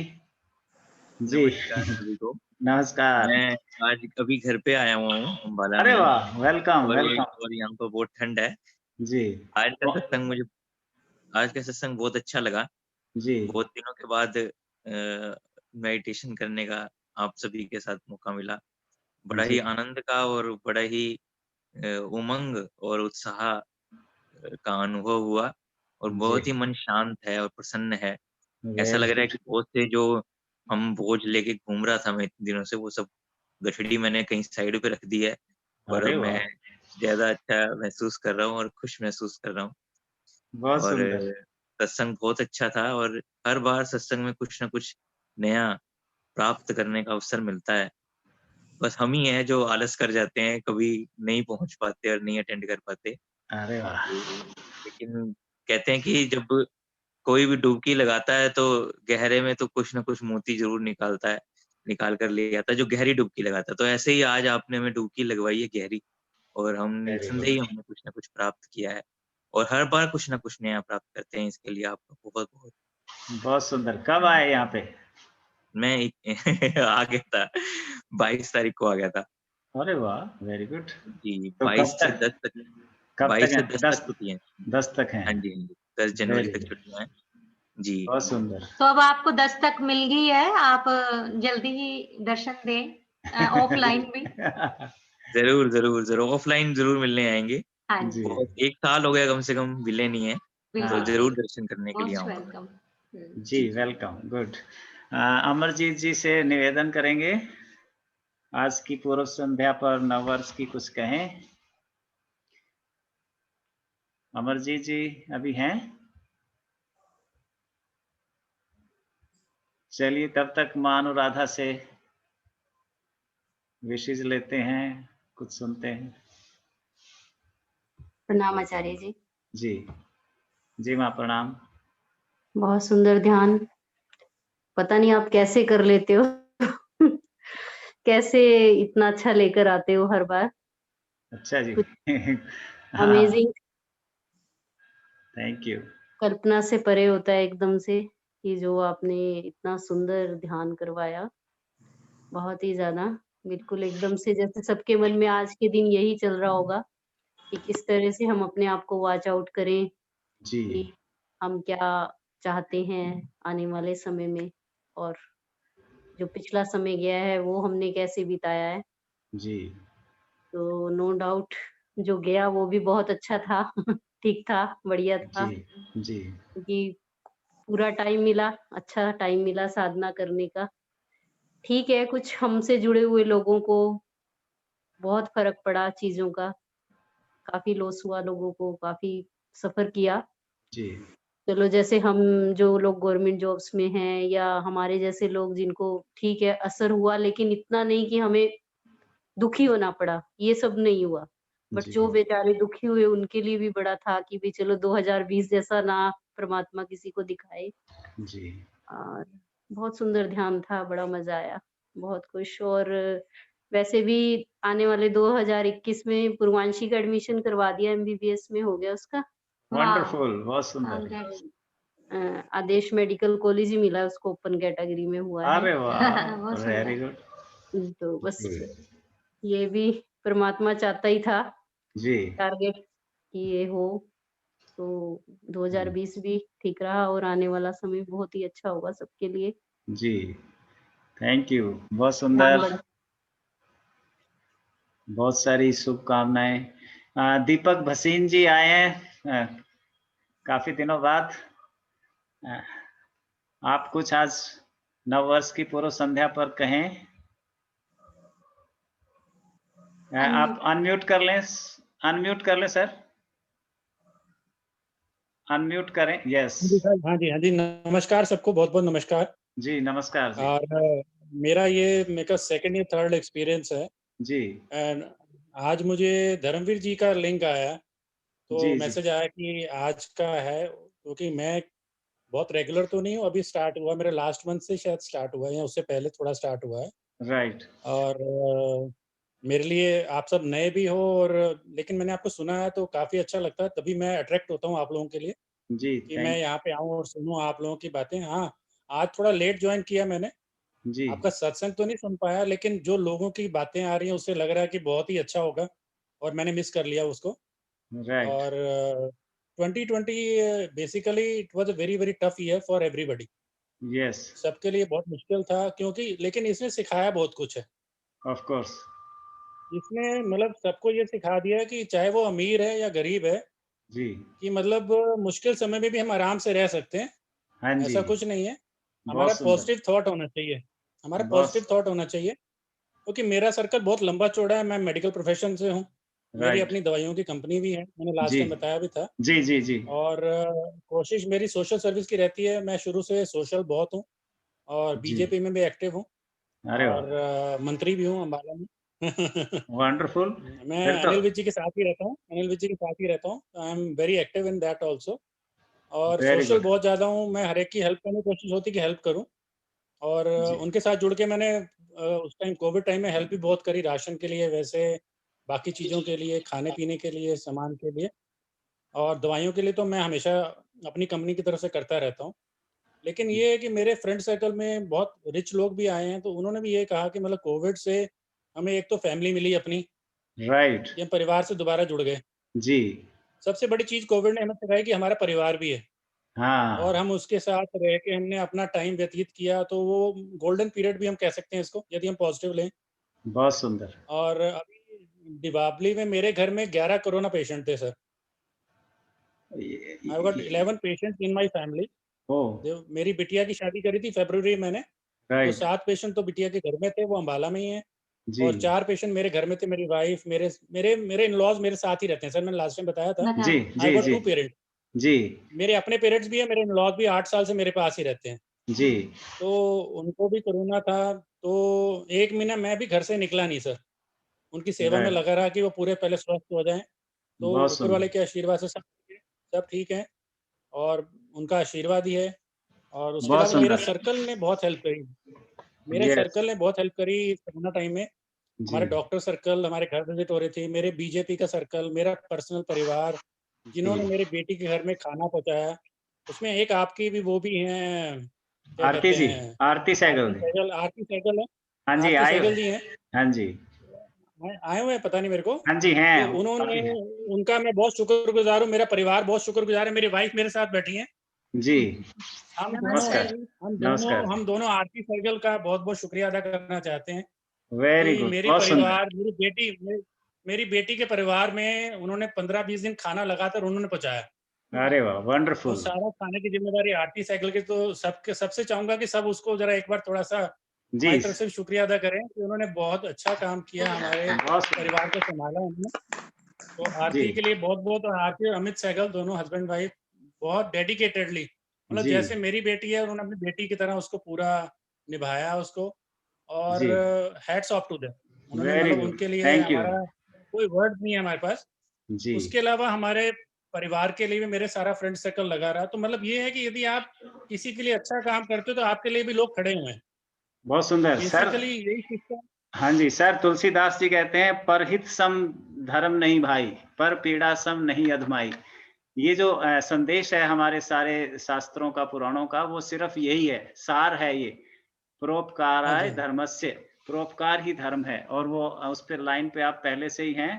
जी नमस्कार सभी को। नमस्कार। मैं आज अभी घर पे आया हुआ हूँ अम्बाला अरे में, वाह, वेलकम और वेलकम। यहाँ पर बहुत ठंड है। जी आज का वो- सत्संग मुझे आज का सत्संग बहुत अच्छा लगा। जी बहुत दिनों के बाद मेडिटेशन करने का आप सभी के साथ मौका मिला। बड़ा ही जी आनंद का और बड़ा ही उमंग और उत्साह का अनुभव हुआ, और जी, बहुत ही मन शांत है और प्रसन्न है। ऐसा वेरी लग रहा है गुड। कि बहुत से जो हम बोझ लेके घूम रहा था मैं इतने दिनों से, वो सब गठड़ी मैंने कहीं साइड पे रख दी है, और अब अरे मैं वाह, ज़्यादा अच्छा महसूस कर रहा हूँ और खुश महसूस कर रहा हूँ। बहुत और सुंदर। सत्संग बहुत अच्छा था, और हर बार सत्संग में कुछ न कुछ नया प्राप्त करने का अवसर मिलता है। बस हम ही हैं जो आलस कर जाते हैं, कभी नहीं पहुँच पाते और नहीं अटेंड कर पाते। अरे वाह, लेकिन कहते हैं कि जब कोई भी डुबकी लगाता है तो गहरे में तो कुछ न कुछ मोती ज़रूर निकालता है, निकाल कर ले आता है, जो गहरी डुबकी लगाता है। तो ऐसे ही आज आपने हमें डुबकी लगवाई है गहरी, और हम वेरी निस्संदेह ही गुड। हमने कुछ न कुछ प्राप्त किया है, और हर बार कुछ न कुछ नया प्राप्त करते हैं। इसके लिए आपका बहुत-बहुत बहुत सुंदर। कब आए यहाँ पे? मैं एक आ गया था, 22 तारीख को आ गया था। अरे वाह, वेरी गुड। जी, तो 22 से 10 तक, कब तक 22 से हैं? 10 तक 10 छुट्टी है। 10 तक हैं। हाँ जी, हाँ जी, 10 जनवरी वेरी तक गुड, छुट्टियाँ हैं। जी। बहुत सुंदर। तो अब आपको 10 तक मिल गई है, आप जल्दी ही दर्शन दें, ऑफलाइन भी। ज़रूर, ज़रूर, ज़रूर, ऑफ़लाइन ज़रूर मिलने आएँगे। हाँ जी, जी, बहुत 1 साल हो गया कम से कम मिले नहीं हैं, तो बिल्कुल, हाँ, ज़रूर बिल्कुल। दर्शन करने के लिए मोस्ट आऊँगा मैं। वेलकम। जी जी। Welcome, good. अमरजीत जी से निवेदन करेंगे, आज की पूर्व संध्या पर नववर्ष की कुछ कहें। अमरजीत जी अभी हैं? चलिए तब तक माँ अनुराधा से विशेष लेते हैं, कुछ सुनते हैं। प्रणाम आचार्य जी। जी, जी माँ प्रणाम। बहुत सुंदर ध्यान। पता नहीं आप कैसे कर लेते हो। कैसे इतना अच्छा लेकर आते हो हर बार। अच्छा जी। कुछ हाँ, अमेजिंग, थैंक यू। कल्पना से परे होता है एकदम से, कि जो आपने इतना सुंदर ध्यान करवाया। बहुत ही ज्यादा, बिल्कुल एकदम से जैसे सबके मन में आज के दिन यही चल रहा होगा कि किस तरह से हम अपने आप को वॉच आउट करें, जी, कि हम क्या चाहते हैं आने वाले समय में, और जो पिछला समय गया है वो हमने कैसे बिताया है। जी, तो नो डाउट जो गया वो भी बहुत अच्छा था। ठीक था, बढ़िया था, जी, जी, क्योंकि पूरा टाइम मिला, अच्छा टाइम मिला साधना करने का। ठीक है, कुछ हमसे जुड़े हुए लोगों को बहुत फ़र्क पड़ा चीज़ों का, काफ़ी लॉस हुआ लोगों को, काफ़ी सफ़र किया। जी, चलो जैसे हम जो लोग गवर्नमेंट जॉब्स में हैं, या हमारे जैसे लोग जिनको ठीक है असर हुआ, लेकिन इतना नहीं कि हमें दुखी होना पड़ा, ये सब नहीं हुआ। बट जी, जो बेचारे दुखी हुए उनके लिए भी बड़ा था कि भई चलो 2020 जैसा ना परमात्मा किसी को दिखाए। जी, और बहुत सुंदर ध्यान था, बड़ा मज़ा आया, बहुत खुश। और वैसे भी आने वाले 2021 में पूर्वांशी का एडमिशन करवा दिया, एमबीबीएस में हो गया उसका। वाह! वंडरफुल, बहुत सुंदर। कांग्रेट्स। अ, आदेश मेडिकल कॉलेज ही मिला है उसको, ओपन कैटेगरी में हुआ है। अरे वाह, बहुत वेरी सुंदर। गुड। तो बस जी, ये भी परमात्मा चाहता ही था, जी, टारगेट कि ये हो। तो 2020 भी ठीक रहा, और आने वाला समय बहुत ही अच्छा होगा सबके लिए। जी, थैंक यू। बहुत ध्यान सुंदर, बड़ा। बहुत सारी शुभकामनाएं। दीपक भसीन जी आए हैं काफी दिनों बाद। अ, आप कुछ आज नववर्ष की पूर्व संध्या पर कहें। आप अनम्यूट कर लें, अनम्यूट कर लें सर, अनम्यूट करें, यस। हाँ जी सर, हाँ जी, हाँ जी। नमस्कार सबको, बहुत-बहुत नमस्कार। जी नमस्कार जी। और मेरा ये मेरा सेकंड या थर्ड एक्सपीरियंस है। जी, एंड आज मुझे धर्मवीर जी का लिंक आया, तो जी, जी, मैसेज आया कि आज का है, क्योंकि मैं बहुत रेगुलर तो नहीं हूँ, अभी स्टार्ट हुआ, मेरा लास्ट मंथ से शायद स्टार्ट हुआ है, या उससे पहले थोड़ा स्टार्ट हुआ है। राइट, और मेरे लिए आप सब नए भी हो, और लेकिन मैंने आपको सुना है तो काफ़ी अच्छा लगता है, तभी मैं अट्रैक्ट होता हूँ आप लोगों के लिए, जी, कि मैं थैंक यहाँ पे आऊँ और सुनूँ आप लोगों की बातें। हाँ, आज थोड़ा लेट ज्वाइन किया मैंने, जी आपका सत्संग तो नहीं सुन पाया, लेकिन जो लोगों की बातें आ रही हैं उससे लग रहा है कि बहुत ही अच्छा होगा और मैंने मिस कर लिया उसको। राइट और 2020 basically it was a very very tough year for everybody. Yes सबके लिए बहुत मुश्किल था, क्योंकि लेकिन इसने सिखाया बहुत कुछ है। ऑफ कोर्स इसने मतलब सबको ये सिखा दिया है कि चाहे वो अमीर है या गरीब है, जी कि मतलब मुश्किल समय में भी हम आराम से रह सकते हैं, हाँ जी ऐसा कुछ नहीं है। हमारा बहुत सुंदर पॉजिटिव थॉट होना चाहिए, हमारा बहुत पॉजिटिव थॉट होना चाहिए। क्योंकि मेरा सर्कल बहुत लंबा चौड़ा है, मैं मेडिकल प्रोफेशन से हूँ, मेरी राइट अपनी दवाइयों की कंपनी भी है, मैंने लास्ट जी टाइम बताया भी था। जी जी जी और कोशिश मेरी सोशल सर्विस की रहती है, मैं शुरू से सोशल बहुत हूँ और जी बीजेपी में भी एक्टिव हूँ अरे और वाह मंत्री भी हूँ अम्बाला में। वंडरफुल मैं फिर तो अनिल विज जी के साथ ही रहता हूँ, अनिल विज जी के साथ ही रहता हूँ, I am very active in that also. और वेरी सोशल गुड बहुत ज़्यादा हूँ, मैं हर एक की हेल्प करने की कोशिश होती है कि हेल्प करूँ। और जी उनके साथ जुड़ के मैंने उस टाइम कोविड टाइम में हेल्प भी बहुत करी, राशन के लिए, वैसे बाकी चीज़ों के लिए, खाने-पीने के लिए, सामान के लिए और दवाइयों के लिए तो मैं हमेशा अपनी कंपनी की तरफ से करता रहता हूँ। लेकिन ये है कि मेरे फ्रेंड सर्कल में बहुत रिच लोग भी आए हैं, तो उन्होंने भी ये कहा कि मतलब कोविड से हमें एक तो फैमिली मिली अपनी, राइट कि हम परिवार से दोबारा जुड़ गए। जी सबसे बड़ी चीज़ कोविड ने हमें सिखाई कि हमारा परिवार भी है और हाँ हम उसके साथ रह के हमने अपना टाइम व्यतीत किया, तो वो गोल्डन पीरियड भी हम कह सकते हैं इसको, यदि हम पॉजिटिव लें। बहुत सुंदर और अभी दीपावली में मेरे घर में 11 कोरोना पेशेंट थे सर। ये- आई गॉट ये- 11 पेशेंट्स इन माय फैमिली। ओ मेरी बिटिया की शादी करी थी फरवरी में मैंने, तो राइट 7 पेशेंट तो बिटिया के घर में थे, वो अम्बाला में ही हैं। जी और 4 पेशेंट मेरे घर में थे, मेरी वाइफ, मेरे मेरे मेरे इन-लॉज़ मेरे साथ ही रहते हैं सर, मैंने लास्ट टाइम बताया था। जी आई जी गॉट जी 2 पेरेंट, जी मेरे अपने पेरेंट्स भी हैं, मेरे इन-लॉज़ भी 8 साल से मेरे पास ही रहते हैं। जी तो उनको भी कोरोना था, तो 1 महीना मैं भी घर से निकला नहीं सर। उनकी सेवा में राइट लगा रहा कि वो पूरे पहले स्वस्थ हो जाएँ। तो बहुत ऊपर वाले सुंदर के आशीर्वाद से सब ठीक है और उनका आशीर्वाद ही है। और उसके बहुत अलावा मेरा सुंदर सर्कल ने बहुत हेल्प करी। मेरे यस सर्कल ने बहुत हेल्प करी कोरोना टाइम में। जी हमारे डॉक्टर सर्कल हमारे घर विज़िट हो रही थी, मेरे बीजेपी का सर्कल, मेरा पर्सनल परिवार, जी जिन्होंने मेरी बेटी के घर में खाना पहुँचाया। उसमें एक आपकी भी वो भी हैं, क्या आरती कहते जी हैं, आरती सहगल जी आरती सहगल है, हाँ जी आरती आए सहगल जी हैं। हाँ जी आए हुए हैं पता नहीं मेरे को। हाँ जी तो हैं उन्होंने, काफी हैं उनका मैं बहुत शुक्रगुज़ार हूँ, मेरा परिवार बहुत शुक्रगुज़ार है, मेरी वाइफ़ मेरे साथ बैठी हैं। जी हम दोनों नमस्ते नमस्कार जी। नमस्कार जी हम दोनों आरती सहगल का बहुत-बहुत शुक्रिया अदा करना चाहते हैं वेरी कि गुड मेरी बहुत सुंदर परिवार, मेरी बेटी के परिवार में उन्होंने 15-20 दिन खाना लगातार उन्होंने पहुँचाया। अरे वाह तो वंडरफुल सारा खाने की ज़िम्मेदारी आरती सहगल की, तो सबसे चाहूँगा कि सब उसको ज़रा एक बार थोड़ा-सा जी हमारी तरफ से भी शुक्रिया अदा करें कि उन्होंने बहुत अच्छा काम किया, हमारे बहुत सुंदर परिवार को सँभाला उन्होंने। तो जी आरती के लिए बहुत-बहुत, और आरती और अमित सहगल दोनों हस्बैंड वाइफ बहुत डेडिकेटेडली, मतलब जी जैसे मेरी बेटी है, उन्होंने अपनी बेटी की तरह उसको पूरा निभाया उसको। और जी हैट्स ऑफ टू देम। उन्होंने वेरी मतलब गुड उनके लिए थैंक यू हमारा कोई वर्ड नहीं है हमारे पास। जी उसके अलावा हमारे परिवार के लिए भी मेरे सारा फ्रेंड सर्कल लगा रहा। तो मतलब ये है कि यदि आप किसी के लिए अच्छा काम करते हो, तो आपके लिए भी लोग खड़े हुए हैं। बहुत सुंदर सर बेसिकली यही सिस्टम। हाँ जी सर तुलसीदास जी कहते हैं परहित सम धर्म नहीं भाई पर पीड़ा सम नहीं अधमाई ये जो संदेश है हमारे सारे शास्त्रों का पुराणों का वो सिर्फ यही है सार है ये हाँ जी, परोपकाराय हाँ। धर्मस्य परोपकार ही धर्म है और वो उस पे लाइन पे आप पहले से ही हैं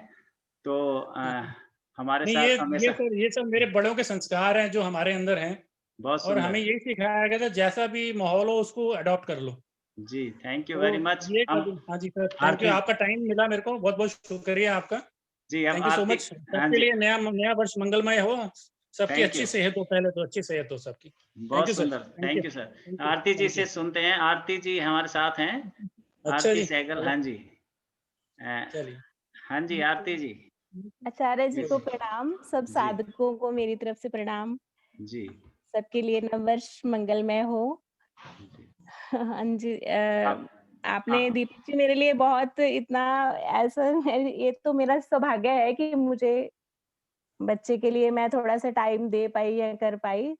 तो हाँ, हाँ। हमारे नहीं, साथ हमेशा ये सब मेरे बड़ों के संस्कार हैं जो हमारे अंदर हैं। बहुत और हमें सुंदर यही सिखाया गया था, जैसा भी माहौल हो उसको अडॉप्ट कर लो। जी थैंक यू तो वेरी मच ये हम कभी, हाँ जी सर, थैंक यू, आरती आपका टाइम मिला मेरे को, बहुत-बहुत शुक्रिया आपका। जी हम thank you so Aarti much. हाँ सबके जी लिए नया नया वर्ष मंगलमय हो। सबकी थैंक यू अच्छी सेहत हो, पहले तो अच्छी सेहत हो सबकी। थैंक बहुत यू सर। सुंदर thank you. Thank you sir thank you. Aarti ji thank से यू। सुनते हैं आरती जी हमारे साथ हैं अच्छा आरती जी, सहगल चलो, हाँ जी अ, चलिए। हाँ जी आरती जी आचार्य जी जी को प्रणाम, सब जी साधकों को मेरी तरफ से प्रणाम। जी सबके लिए नववर्ष मंगलमय हो। जी हाँ जी, आप आपने आ- दीपक जी मेरे लिए बहुत इतना ऐसा ये तो मेरा सौभाग्य है कि मुझे बच्चे के लिए मैं थोड़ा-सा टाइम दे पाई या कर पाई।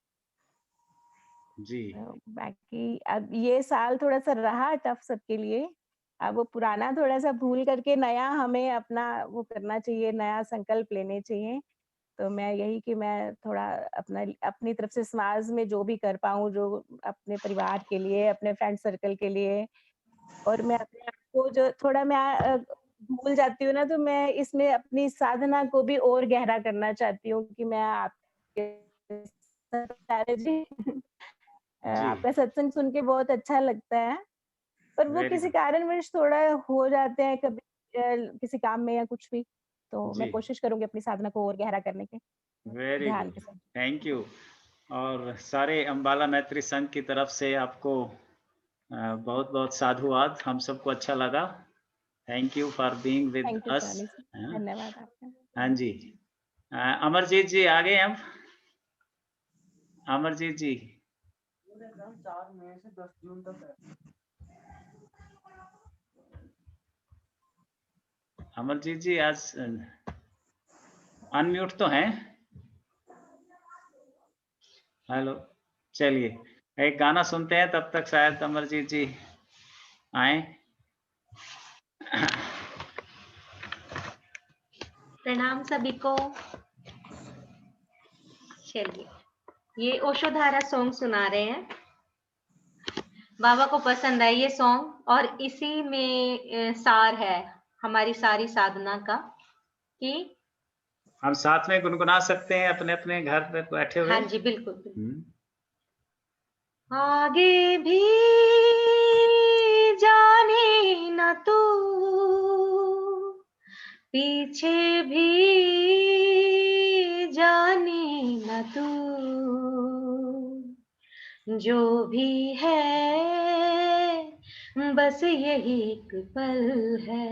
जी बाकी अब ये साल थोड़ा-सा रहा टफ सबके लिए। अब वो पुराना थोड़ा-सा भूल करके नया हमें अपना वो करना चाहिए, नया संकल्प लेने चाहिए। तो मैं यही कि मैं थोड़ा अपनी तरफ से समाज में जो भी कर पाऊँ, जो अपने परिवार के लिए, अपने फ्रेंड सर्कल के लिए, और मैं अपने आप को जो थोड़ा मैं भूल जाती हूँ ना, तो मैं इसमें अपनी साधना को भी और गहरा करना चाहती हूँ कि मैं आपके सारे जी जी आपका सत्संग सुन के बहुत अच्छा लगता है, पर वो वेरी किसी गुड। कारणवश थोड़ा हो जाते हैं कभी किसी काम में या कुछ भी, तो जी मैं कोशिश करूँगी अपनी साधना को और गहरा करने की, वेरी ध्यान गुड, के साथ। Thank you. और सारे अम्बाला मैत्री संघ की तरफ से आपको बहुत बहुत साधुवाद, हम सबको अच्छा लगा। Thank you for being with thank you us. Swami ji, धन्यवाद आपका। हाँ जी, अमरजीत जी आ गए हम। अमरजीत जी, 4 मई से 10 जून तक है। अमरजीत जी आज अनम्यूट तो हैं? हेलो, चलिए एक गाना सुनते हैं, तब तक शायद अमरजीत जी आए। प्रणाम सभी को। चलिए, ये ओशोधारा सॉन्ग सुना रहे हैं। बाबा को पसंद है ये सॉन्ग, और इसी में सार है हमारी सारी साधना का कि हम साथ में गुनगुना सकते हैं अपने अपने घर पे बैठे हुए। हाँ जी, बिल्कुल। आगे भी जाने न तू, पीछे भी जाने न तू, जो भी है बस यही एक पल है।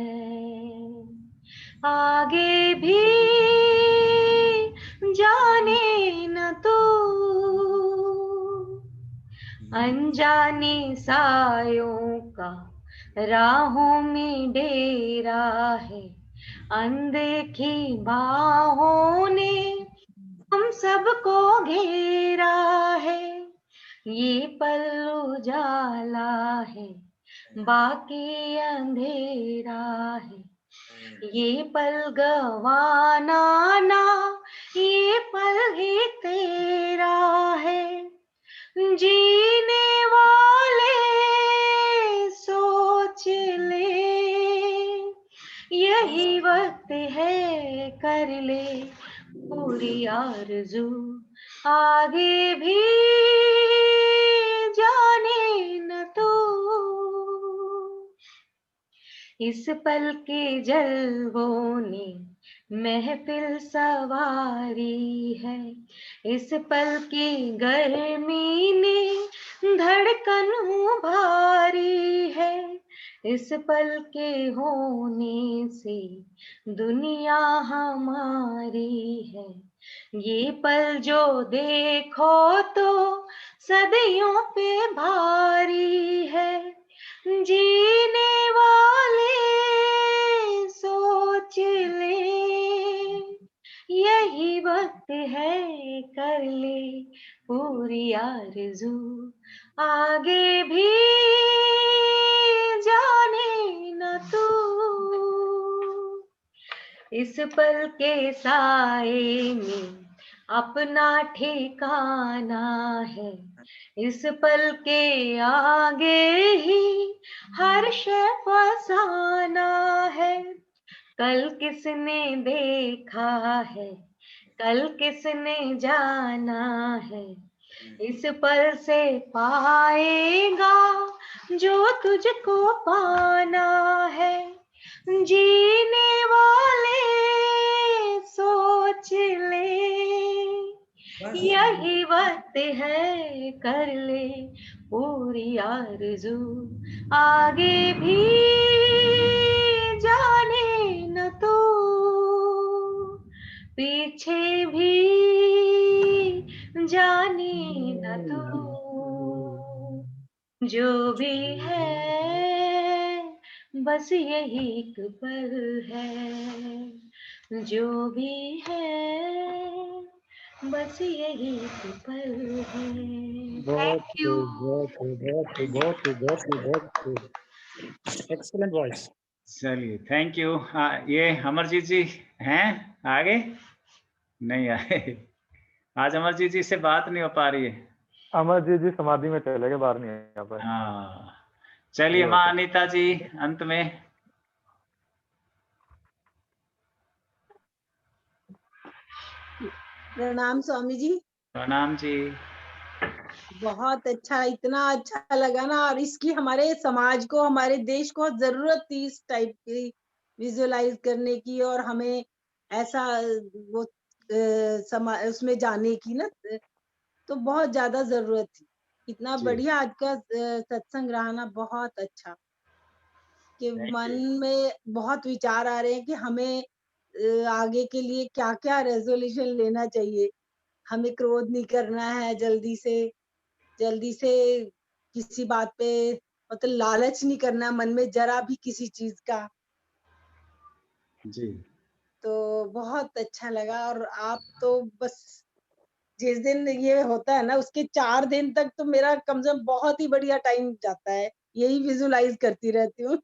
आगे भी जाने न तू, अनजाने सायों का राहों में डेरा है, अनदेखी बाहों ने हम सबको घेरा है। ये पल उजाला है, बाकी अंधेरा है, ये पल गवाना ना, ये पल ही तेरा है। जीने वाले सोच ले, यही वक्त है कर ले पूरी आरज़ू। आगे भी जाने न तू, इस पल के जलवों ने महफिल सवारी है, इस पल की गर्मी ने धड़कन उभारी है, इस पल के होने से दुनिया हमारी है। ये पल जो देखो तो सदियों पे भारी है, जीने वाले सोच ले, यही वक्त है कर ले पूरी आरज़ू। आगे भी जाने न तू, इस पल के साए में अपना ठिकाना है, इस पल के आगे ही हर शय फसाना है। कल किसने देखा है, कल किसने जाना है, इस पल से पाएगा जो तुझको पाना है। जीने वाले सोच ले, यही वक्त है कर ले पूरी आरज़ू। आगे भी जाने न तू, पीछे भी जाने न तू, जो भी है बस यही एक पल है, जो भी है बस यही एक पल है। बहुत थैंक यू। खूब, बहुत खूब, बहुत खूब, बहुत खूब, बहुत खूब, बहुत खूब। Excellent voice. चलिए थैंक यू। ये अमरजीत जी हैं आगे? नहीं आए। आज अमरजीत जी से बात नहीं हो पा रही है। अमरजीत जी समाधि में चले गए, बाहर नहीं आ पाए। हाँ, चलिए ये माँ होता है। अनीता जी अंत में। प्रणाम स्वामी जी। प्रणाम जी। बहुत अच्छा, इतना अच्छा लगा ना, और इसकी हमारे समाज को, हमारे देश को जरूरत थी इस टाइप की विजुअलाइज करने की, और हमें ऐसा वो उसमें जाने की ना, तो बहुत ज्यादा जरूरत थी। इतना जी। बढ़िया आज का सत्संग रहा ना, बहुत अच्छा, कि Thank मन you. में बहुत विचार आ रहे हैं कि हमें आगे के लिए क्या क्या रेजोल्यूशन लेना चाहिए। हमें क्रोध नहीं करना है, जल्दी से किसी बात पे मतलब लालच नहीं करना मन में जरा भी किसी चीज का। जी। तो बहुत अच्छा लगा, और आप तो बस जिस दिन ये होता है ना उसके 4 दिन तक तो मेरा कम से कम बहुत ही बढ़िया टाइम जाता है, यही विजुलाइज करती रहती हूँ।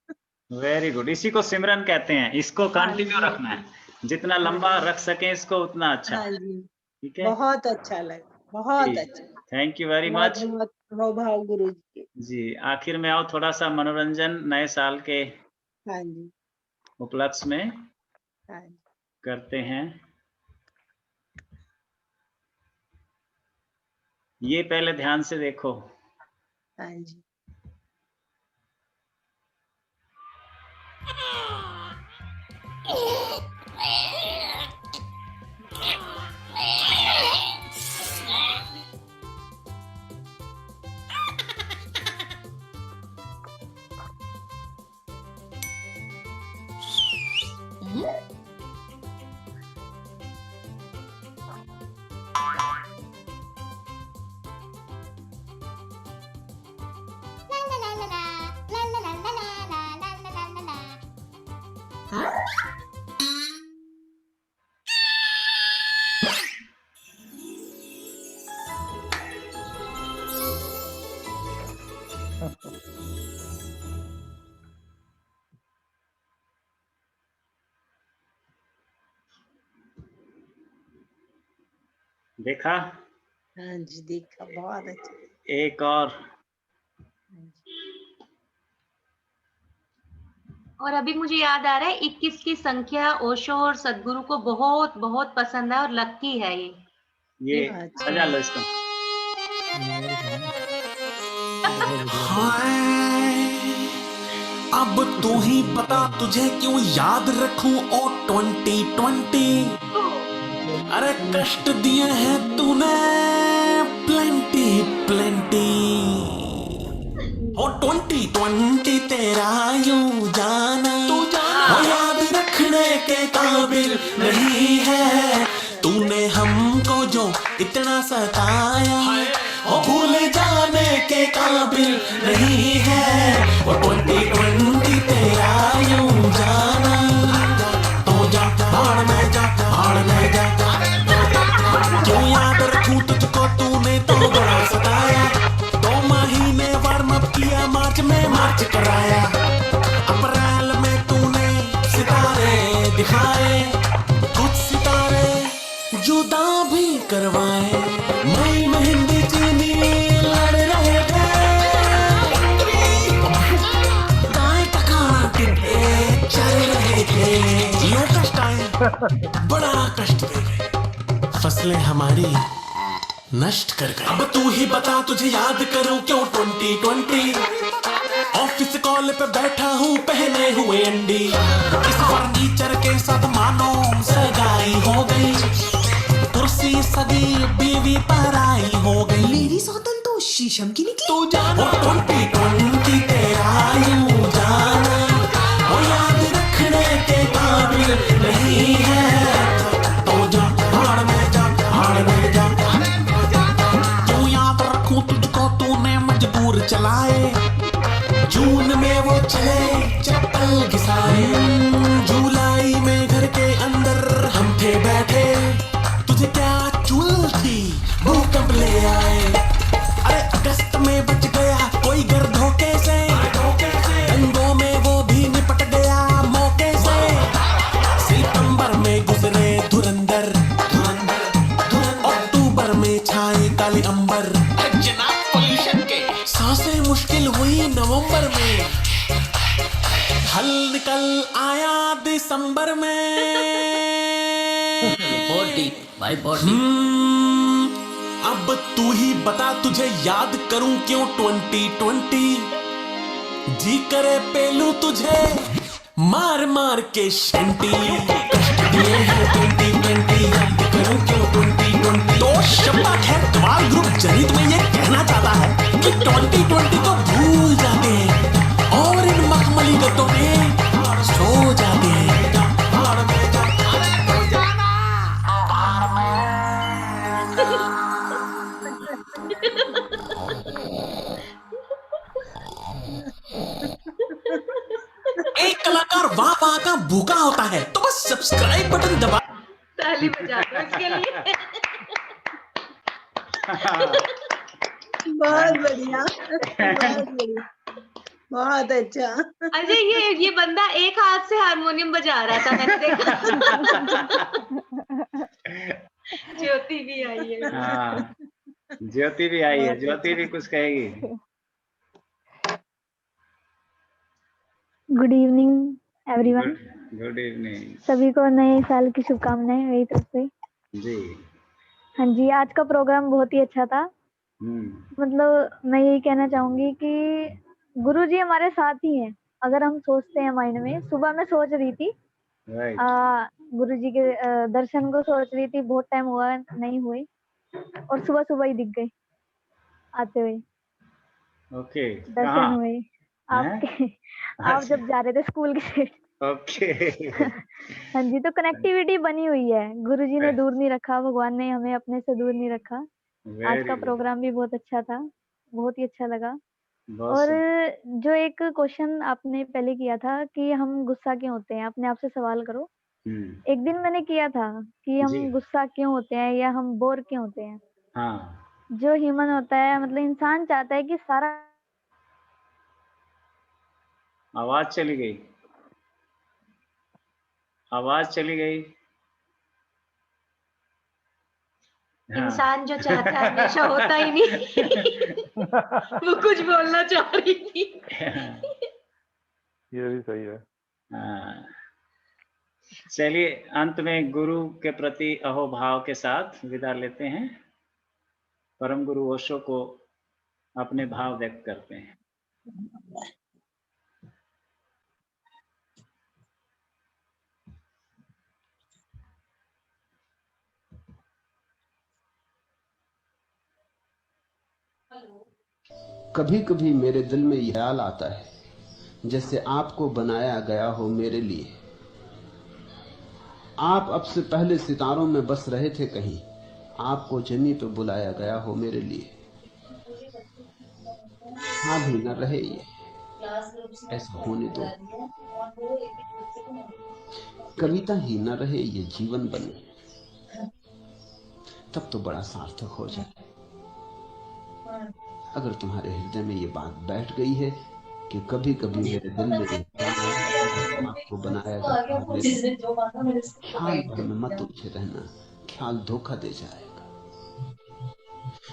वेरी गुड, इसी को सिमरन कहते हैं, इसको हाँ कंटिन्यू जी, रखना है, जितना हाँ लंबा जी, रख सके इसको उतना अच्छा। हाँ जी, ठीक है बहुत अच्छा लगा, बहुत जी, अच्छा। थैंक यू वेरी बहुत मच बहुत प्रभाव गुरु जी के। जी। आखिर में आओ थोड़ा सा मनोरंजन नए साल के हाँ जी, उपलक्ष्य में हाँ जी, करते हैं। ये पहले ध्यान से देखो। हाँ जी। देखा? हाँ जी, देखा, बहुत अच्छा। एक और। हाँ जी। और अभी मुझे याद आ रहा है 21 की संख्या ओशो और सदगुरु को बहुत बहुत पसंद है और लकी है ये अच्छा। सजा लो इसका। अब तू ही बता तुझे क्यों याद रखूं ओ 2020। अरे कष्ट दिए हैं तूने प्लेंटी प्लेंटी। ओ 2020 तेरा यूं जाना ओ याद रखने के काबिल नहीं है। तूने हमको जो इतना सताया ओ भूल जाने के काबिल नहीं है। ओ 2020 तेरा यूं जाना तो जा भाड़ में जा भाड़ में जा। क्यों याद रखूं तुझको तूने तो बड़ा सताया। 2 महीने वार्म अप किया, मार्च में मार्च कराया। अप्रैल में तूने सितारे दिखाए, कुछ सितारे जुदा भी करवाए। मई में हिंदी चीनी लड़ रहे थे, दाएं टकाना टिके चल रहे थे। ये कष्ट आए, बड़ा कष्ट दे गए, फसलें हमारी नष्ट कर गए। अब तू ही बता तुझे याद करूं क्यों 2020। ऑफिस कॉल पे बैठा हूँ पहने हुए अंडी, इस फर्नीचर के साथ मानो सगाई हो गई। कुर्सी सगी बीवी पराई हो गई, मेरी सौतन तो शीशम की निकली। तू जाना 2020 तेरा यूं जाना वो याद रखने के काबिल नहीं है। तो जा भाड़ में जा भाड़ में जा। क्यों याद रखूं तुझको तूने मजबूर चलाए। जून में वो चले चप्पल घिसाए। जुलाई में घर के अंदर हम थे बैठे, तुझे क्या चुल थी भूकंप ले आए। अरे अगस्त में बच गया कोई घर धोखे से, दंगों में वो भी निपट गया मौके से। सितंबर में गुजरे धुरंधर कल आया दिसंबर में। बहुत डीप भाई, बहुत अब तू ही बता तुझे याद करूं क्यों 2020, जी करे पेलू तुझे मार मार के शंटी। ये है 2020, याद करूं क्यों 2020। तो शब्दा खैर द्वार ग्रुप जनित में ये कहना चाहता है कि 2020 को भूल जाते हैं और इन मखमली गद्दों में सो जाते हैं। एक कलाकार वाह वाह का भूखा होता है तो बस सब्सक्राइब बटन दबा। ताली बजा दो इसके लिए। बहुत बढ़िया, बहुत बढ़िया, बहुत अच्छा। अजय ये बंदा एक हाथ से हारमोनियम बजा रहा था, मैंने देखा। ज्योति भी आई है। हाँ, ज्योति भी आई है, ज्योति भी कुछ कहेगी। Good evening everyone. Good evening. सभी को नए साल की शुभकामनाएं मेरी तरफ से। जी हाँ जी, आज का प्रोग्राम बहुत ही अच्छा था। मतलब मैं यही कहना चाहूंगी कि गुरु जी हमारे साथ ही हैं। अगर हम सोचते हैं माइंड में, सुबह मैं सोच रही थी गुरु जी के दर्शन को सोच रही थी, बहुत टाइम हुआ नहीं हुए और सुबह सुबह ही दिख गए आते हुए। ओके, दर्शन हुए आपके, आप जब जा रहे थे स्कूल के साइड। ओके। हाँ जी, तो कनेक्टिविटी बनी हुई है। गुरु जी ने दूर नहीं रखा, भगवान ने हमें अपने से दूर नहीं रखा। आज का प्रोग्राम भी बहुत अच्छा था, बहुत ही अच्छा लगा। और जो एक क्वेश्चन आपने पहले किया था कि हम गुस्सा क्यों होते हैं, अपने आप से सवाल करो। एक दिन मैंने किया था कि हम गुस्सा क्यों होते हैं या हम बोर क्यों होते हैं। जो ह्यूमन होता है, मतलब इंसान चाहता है कि सारा। आवाज चली गई, आवाज चली गई। इंसान जो चाहता है हमेशा होता ही नहीं। वो कुछ बोलना चाह रही थी। ये भी सही है। चलिए, अंत में गुरु के प्रति अहोभाव के साथ विदा लेते हैं। परम गुरु ओशो को अपने भाव व्यक्त करते हैं। कभी कभी मेरे दिल में यह ख्याल आता है जैसे आपको बनाया गया हो मेरे लिए। आप अब से पहले सितारों में बस रहे थे कहीं, आपको जमी पे बुलाया गया हो मेरे लिए। हाँ भी न रहे ये, ऐसा होने दो। कविता ही न रहे ये जीवन बने, तब तो बड़ा सार्थक हो जाए। अगर तुम्हारे हृदय में ये बात बैठ गई है कि कभी कभी मेरे दिल में आपको बनाया गया, ख्याल भर में मत उलझे रहना, ख्याल धोखा दे जाएगा।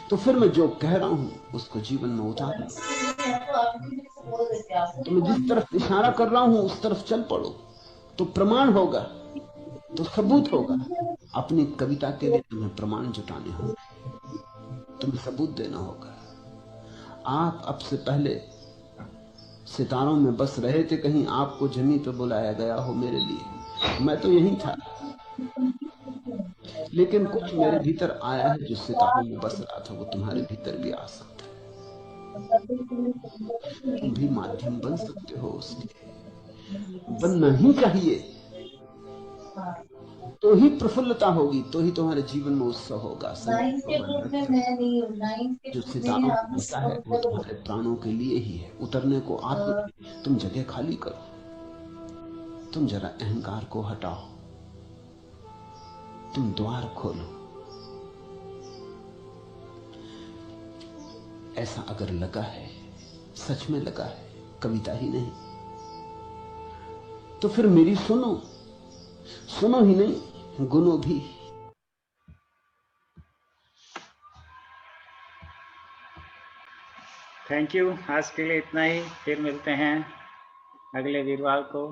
तो फिर मैं जो कह रहा हूं उसको जीवन में उतार लो। तो मैं जिस तरफ इशारा कर रहा हूं उस तरफ चल पड़ो, तो प्रमाण होगा, तो सबूत होगा। अपनी कविता के लिए तुम्हें प्रमाण जुटाने होंगे, तुम्हें सबूत देना होगा। आप अब से पहले सितारों में बस रहे थे कहीं, आपको जमी पे बुलाया गया हो मेरे लिए। मैं तो यही था, लेकिन कुछ मेरे भीतर आया है जो सितारों में बस रहा था, वो तुम्हारे भीतर भी आ सकता है। तुम भी माध्यम बन सकते हो उसके। बनना ही चाहिए, तो ही प्रफुल्लता होगी, तो ही तुम्हारे जीवन में उत्सव होगा। जो सितारों में बसा है वो तुम्हारे प्राणों के लिए ही है, उतरने को आत्मा। तुम जगह खाली करो, तुम जरा अहंकार को हटाओ, तुम द्वार खोलो। ऐसा अगर लगा है, सच में लगा है, कविता ही नहीं, तो फिर मेरी सुनो, सुनो ही नहीं गुनो भी। Thank you. आज के लिए इतना ही, फिर मिलते हैं अगले वीरवार को।